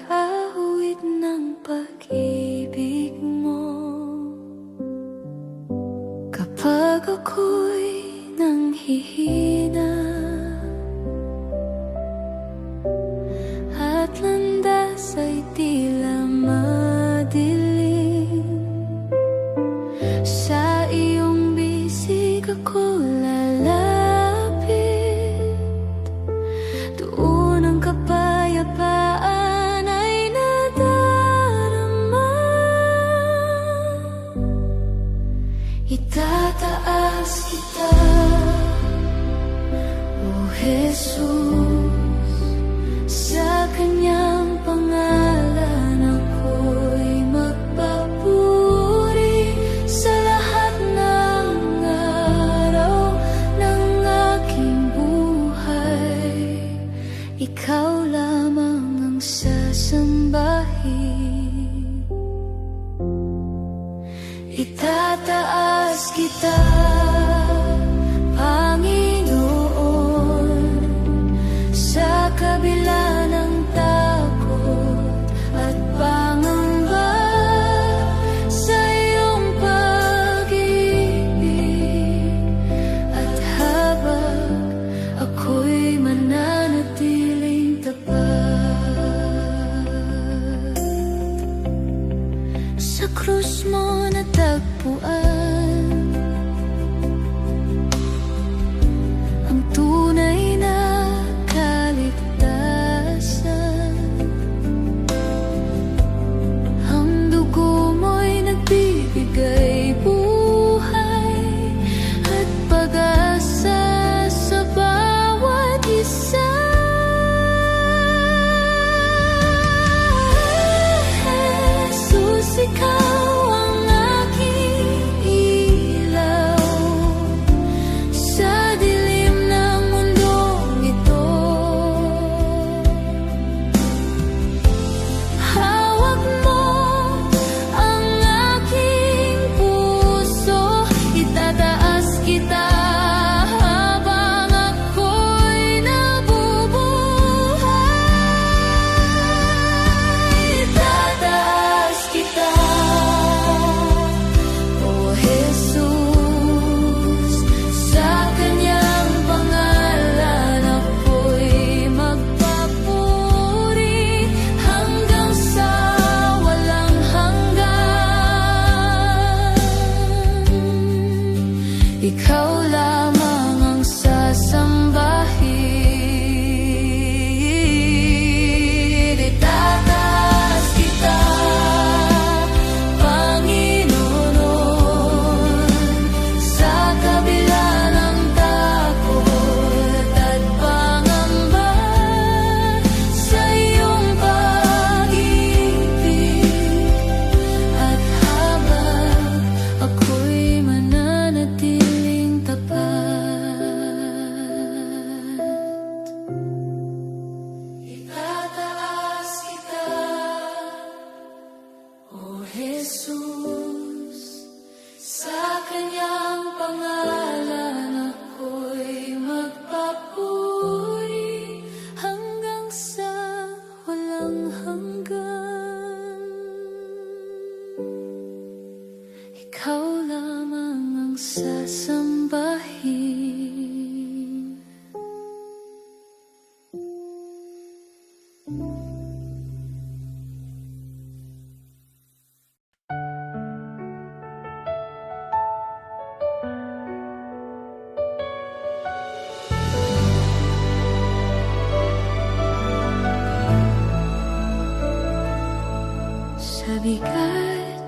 bigat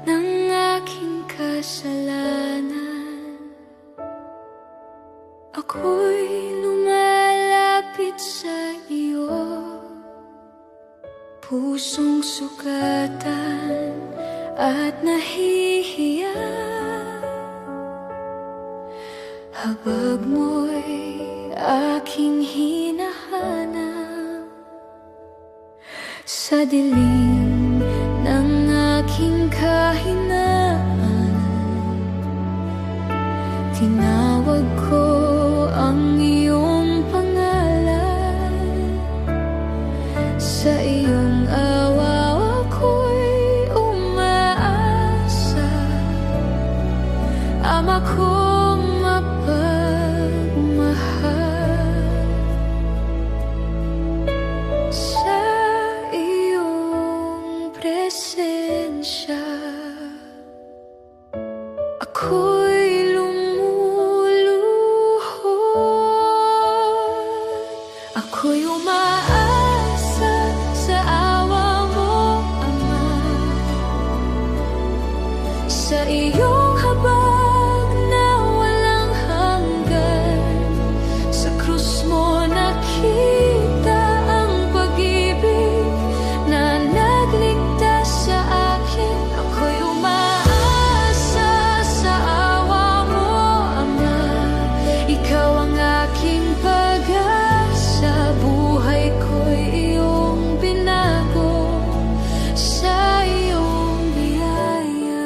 ng aking kasalanan, ako'y lumalapit sa iyo, pusong sugatan at nahihiya. Habag mo'y aking hinahanap sa dilim ng aking kahinaan. Tinawag ko ang iyong pangalan, sa iyong awa ako'y umaasa. Ama kong mapagmahal, sa iyong presensya ako'y lumuluhod. Ako'y umaasa sa awa mo, Ama, sa iyong habag na walang hanggan. Sa krus mo nakita ang pag-ibig na nagligtas sa akin. Ako'y umaasa sa awa mo, Ama, ikaw ang aking pag-asa. Buhay ko'y iyong binago sa iyong biyaya.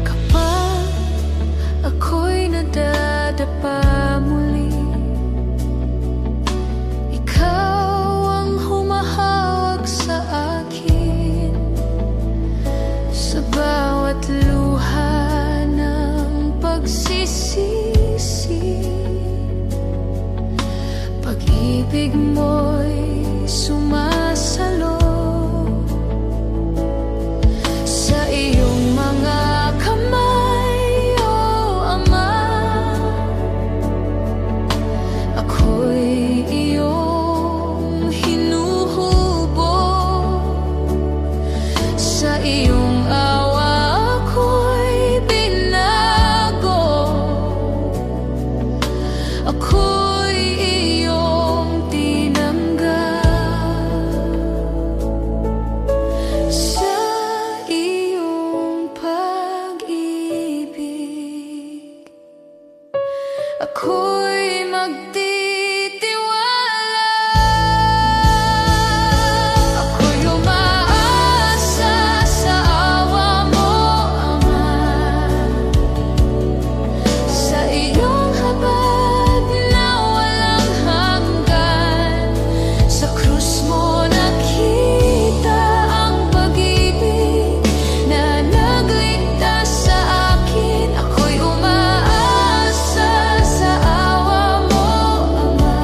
Kapag ako'y nadadapa muli, ikaw ang humahawak sa akin. Sa bawat luha ng pagsisisi, pag-ibig mo'y sumasalo. Sa iyong mga kamay, O Ama, ako'y iyong hinuhubog. Sa iyong awa ako'y binago. Ako'y iyong tinanggap. Sa iyong pag-ibig ako'y magtitiwala. Ako'y umaasa sa awa mo, Ama, sa iyong habag na walang hanggan. Sa krus mo nakita ang pag-ibig na nagligtas sa akin. Ako'y umaasa sa awa mo, Ama,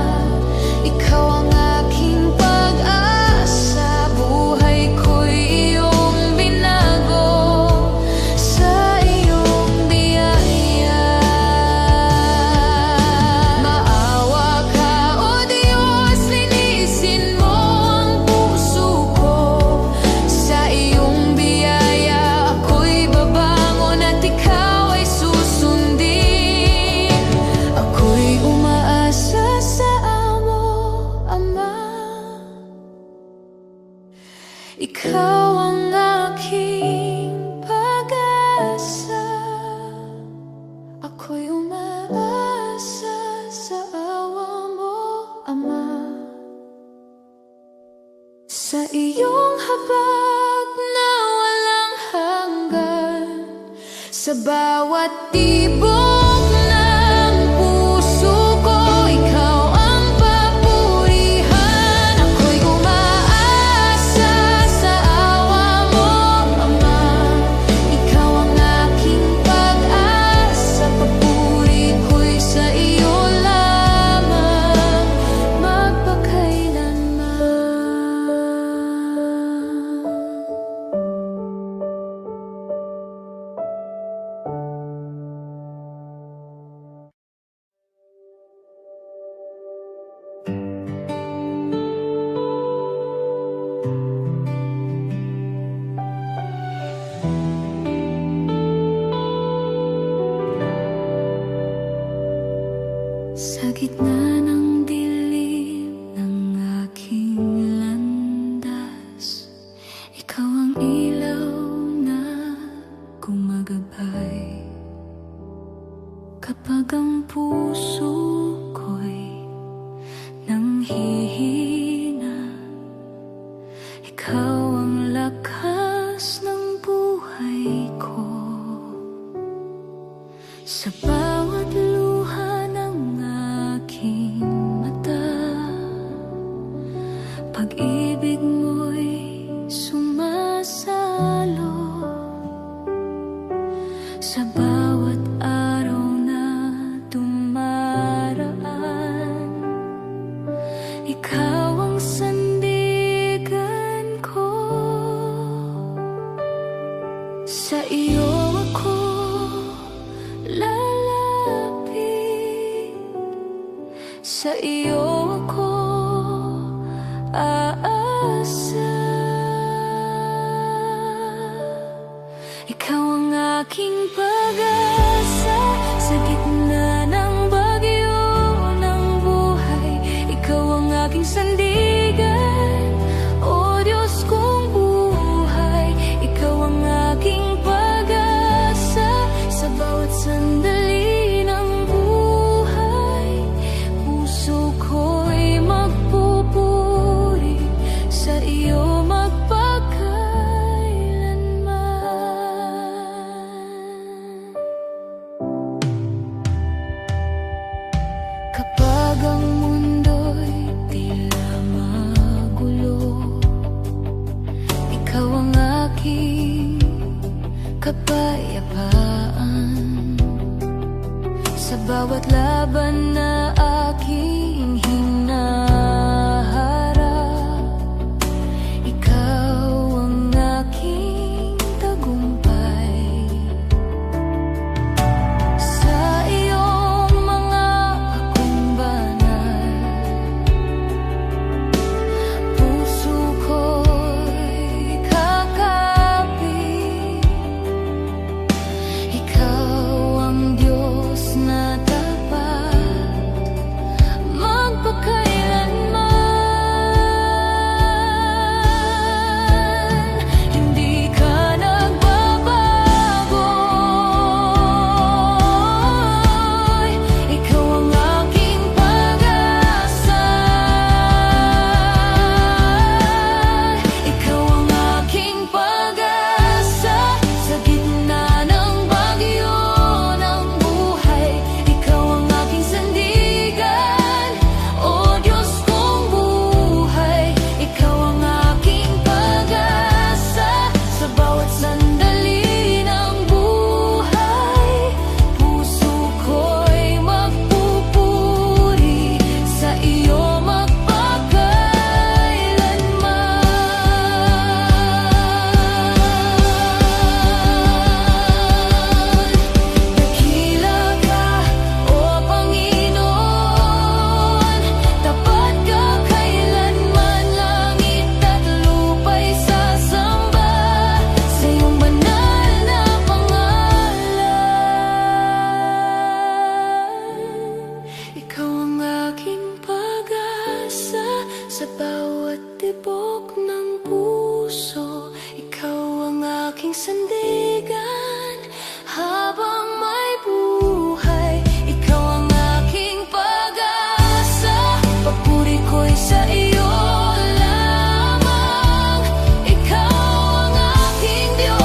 ikaw ang aking pag-asa. Buhay ko'y iyong binago sa iyong biyaya. Maawa ka, O Diyos, linisin mo ang puso ko. Sa iyong biyaya ako'y babangon at ikaw ay susundin. Ako'y umaasa sa amo, Ama, ikaw ang aking pag-asa. Ako'y umaasa sa awa mo, Ama, sa iyong habag na walang hanggan. Sa bawat tibok ng puso ko, ikaw ang papurihan. Ako'y umaasa sa awa mo, Ama, ikaw ang aking pag-asa. Papuri ko'y sa iyo lamang magpakailanman. Sa gitna ng dilim ng aking landas, ikaw ang ilaw na gumagabay. Kapag ang puso ko'y nanghihina, ikaw ang lakas ng buhay ko. Sa bawat luha ng aking mata, pag-ibig mo'y sumasalo. Sa bawat araw na dumaraan, ikaw ang sandigan ko. Sa iyo ako lalapit, sa iyo ako aasa. Ikaw ang aking pag-asa sa gitna ng bagyo ng buhay. Ikaw ang aking sandigan, o Diyos kong buhay. Ikaw ang aking pag-asa sa bawat sandali ng buhay. Puso ko'y magpupuri sa iyo magpakailanman. Kapag ang mundo'y tila magulo, ikaw ang aking kapayapaan. Sa bawat laban na aking hinaharap, ikaw ang aking tagumpay. Sa iyong mga hakong banal, puso ko'y kakapit. Ikaw ang Diyos na tapat magpakailanman. Hindi ka nagbabago. Ikaw ang aking pag-asa. Ikaw ang aking pag-asa sa gitna ng bagyo ng buhay. Ikaw ang aking sandigan, o Diyos kong buhay. Ikaw ang aking pag-asa sa bawat sandali ng buhay. Puso ko'y magpupuri sa iyo magpakailanman. Dakila ka, O Panginoon, tapat ka kailanman. Langit at lupa'y sasamba sa iyong banal na pangalan. Ikaw ang aking pag-asa sa bawat tibok ng puso. Ikaw ang aking sandigan habang may buhay. Ikaw ang aking pag-asa, papuri ko'y sa iyo lamang. Ikaw ang aking Diyos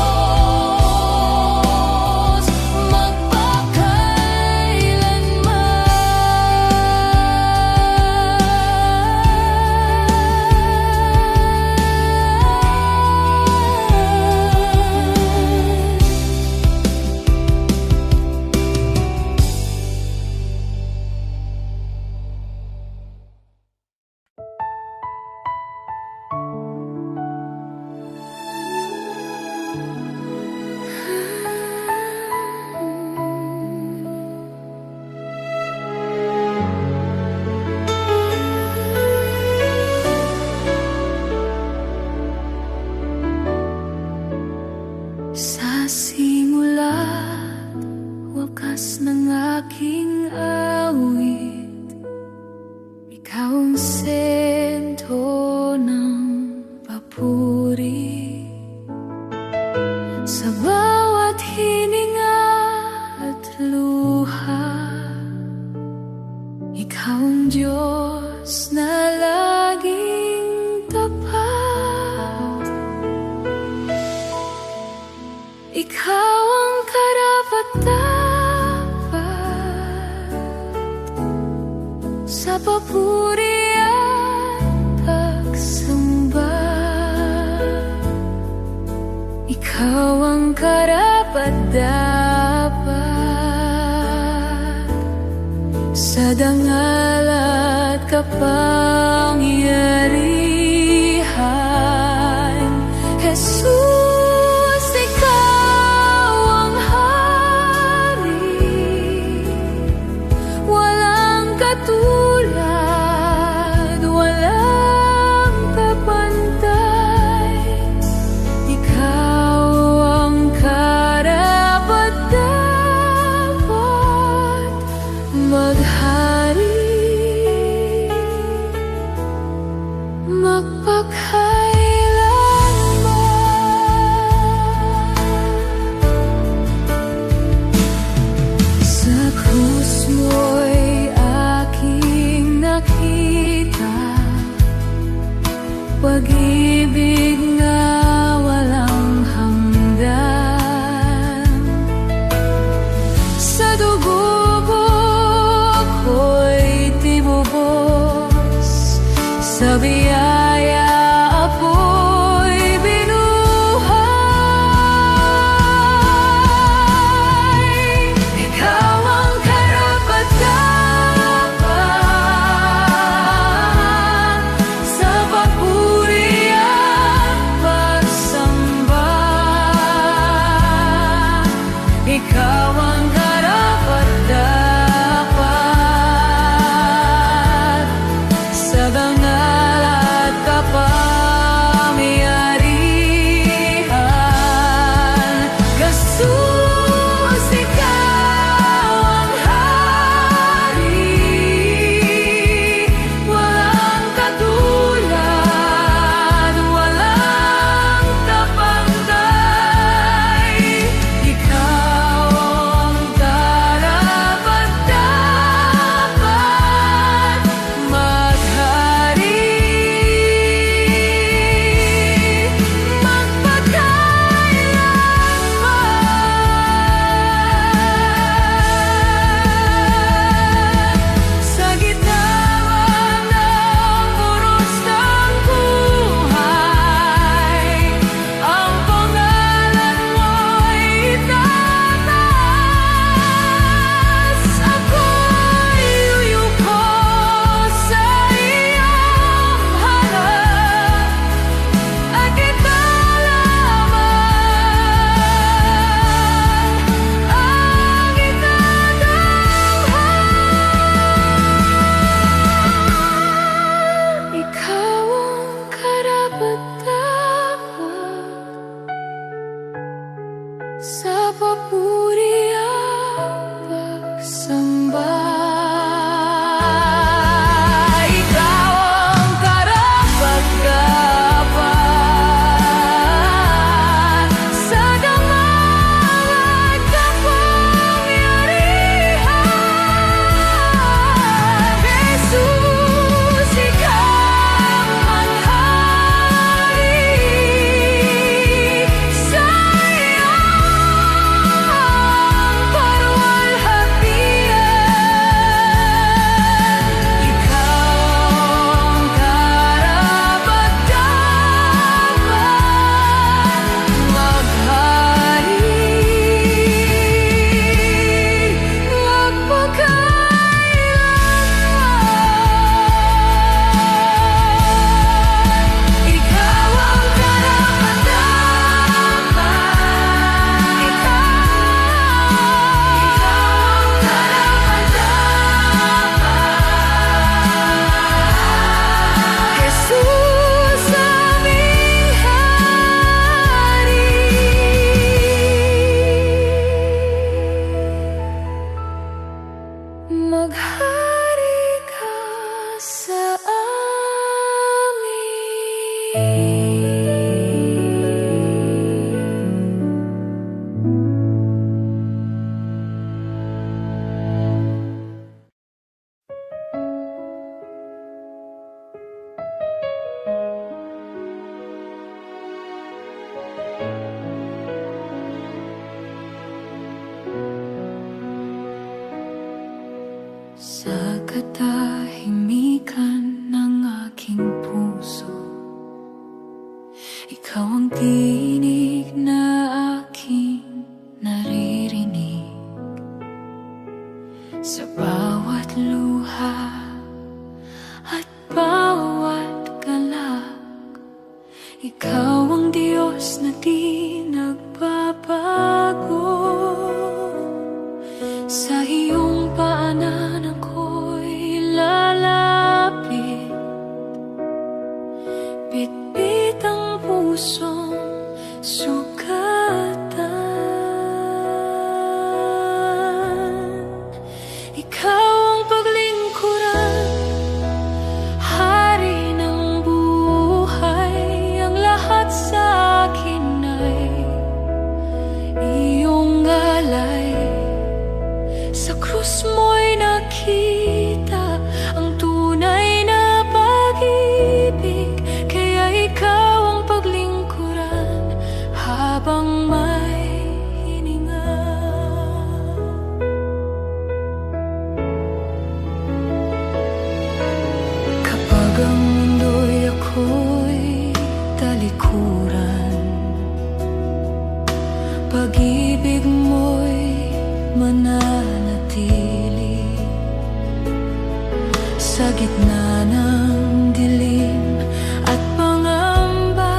simula't wakas ng aking awit, papuri at pagsamba. Ikaw ang karapat-dapat sa dangal at kapangyarihan. Jesus, ikaw ang hari, walang katulad, walang kapantay. Ikaw ang karapat-dapat maghari, magpakailanman. Sa krus mo'y aking nakita pag-ibig na walang hanggan. Sa dugo ko'y tinubos, sa biyaya ako'y binuhay. Ikaw ang karapat-dapat sa papuri at pagsamba. Ikaw ang karapat-dapat sa dangal at kapangyarihan. Jesus, ikaw ang hari, walang katulad, walang kapantay. Ikaw ang karapat-dapat maghari, magpakailanman. Sa gitna ng puros ng buhay, ang pangalan mo'y itataas. Ako'y yuyuko sa iyong harap at kita lamang ang itatanghal. Ikaw ang karapat-dapat sa papuri at pagsamba. Ikaw ang karapat-dapat sa dangal at kapangyarihan. Jesus, ikaw ang hari, sa iyong paruwalhatian. Ikaw ang karapat-dapat maghari, magpakailanman. Ikaw ang karapat-dapat, ikaw ang karapat-dapat. Jesus, aming hari, maghari ka sa amin. Sa katahimikan Sa bawat luha at bawat galak, ikaw ang Diyos na di nagbabago. Sa iyong paanan ako'y lalapit, bitbit ang pusong sugatan. Ikaw ang paglingkuran, hari ng buhay. Ang lahat sa akin ay iyong alay. Sa krus mo'y nakita ang tunay na pag-ibig, kaya ikaw ang paglingkuran habang may hininga. Kapag ang mundo'y ako'y talikuran, pag-ibig mo'y mananatili. Sa gitna ng dilim at pangamba,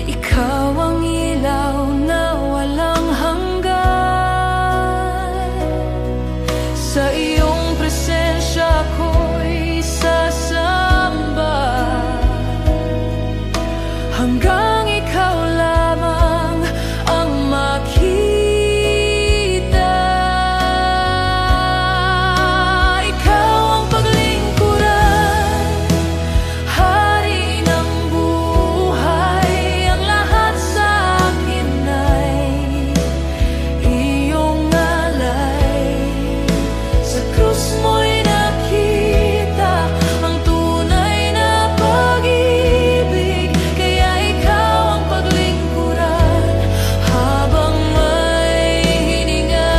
ikaw ang ilaw na walang hanggan. Sa iyong presensya ako'y sasamba, hanggang ikaw lamang ang makita. Ikaw ang paglingkuran, hari ng buhay. Ang lahat sa akin ay iyong alay. Sa krus mo'y nakita ang tunay na pag-ibig, kaya ikaw ang paglingkuran habang may hininga.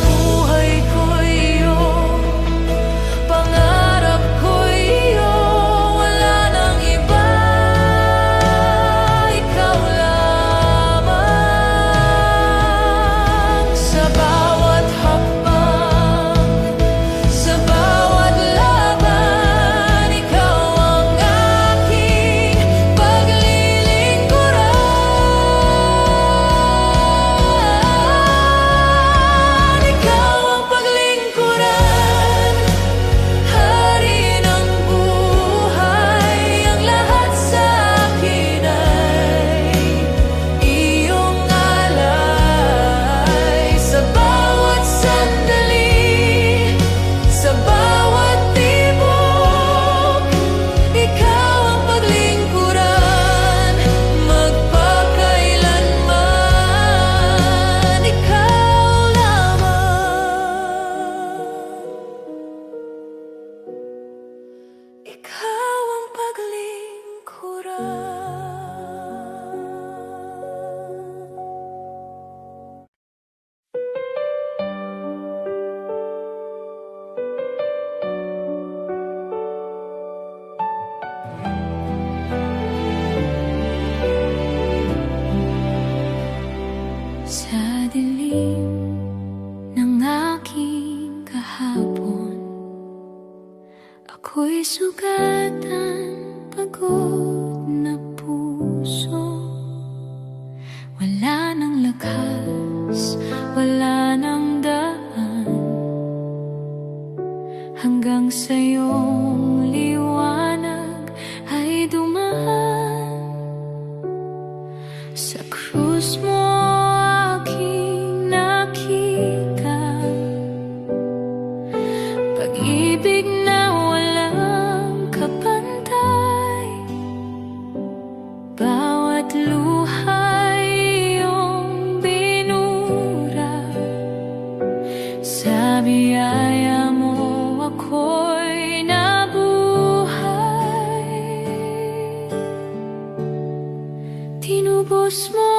Buhay ko'y iyo, pangarap ko'y iyo, wala nang iba, ikaw lamang. Sa bawat hakbang, sa bawat laban, ikaw ang aking paglilingkuran. Ikaw ang paglingkuran, hari ng buhay. Ang lahat sa akin ay iyong alay. Sa bawat sandali, sa bawat tibok, ikaw ang paglingkuran. Magpakailanman, ikaw lamang. Ikaw ang paglingkuran. Sa dilim ng aking kahapon, ako'y sugatan, pagod na puso. Wala nang lakas, wala nang daan, hanggang sa iyong liwanag ay dumaan. Sa krus mo aking nakita pag-ibig na walang kapantay. Bawat luha'y iyong binura, sa biyaya mo ako'y nabuhay. Tinubos mo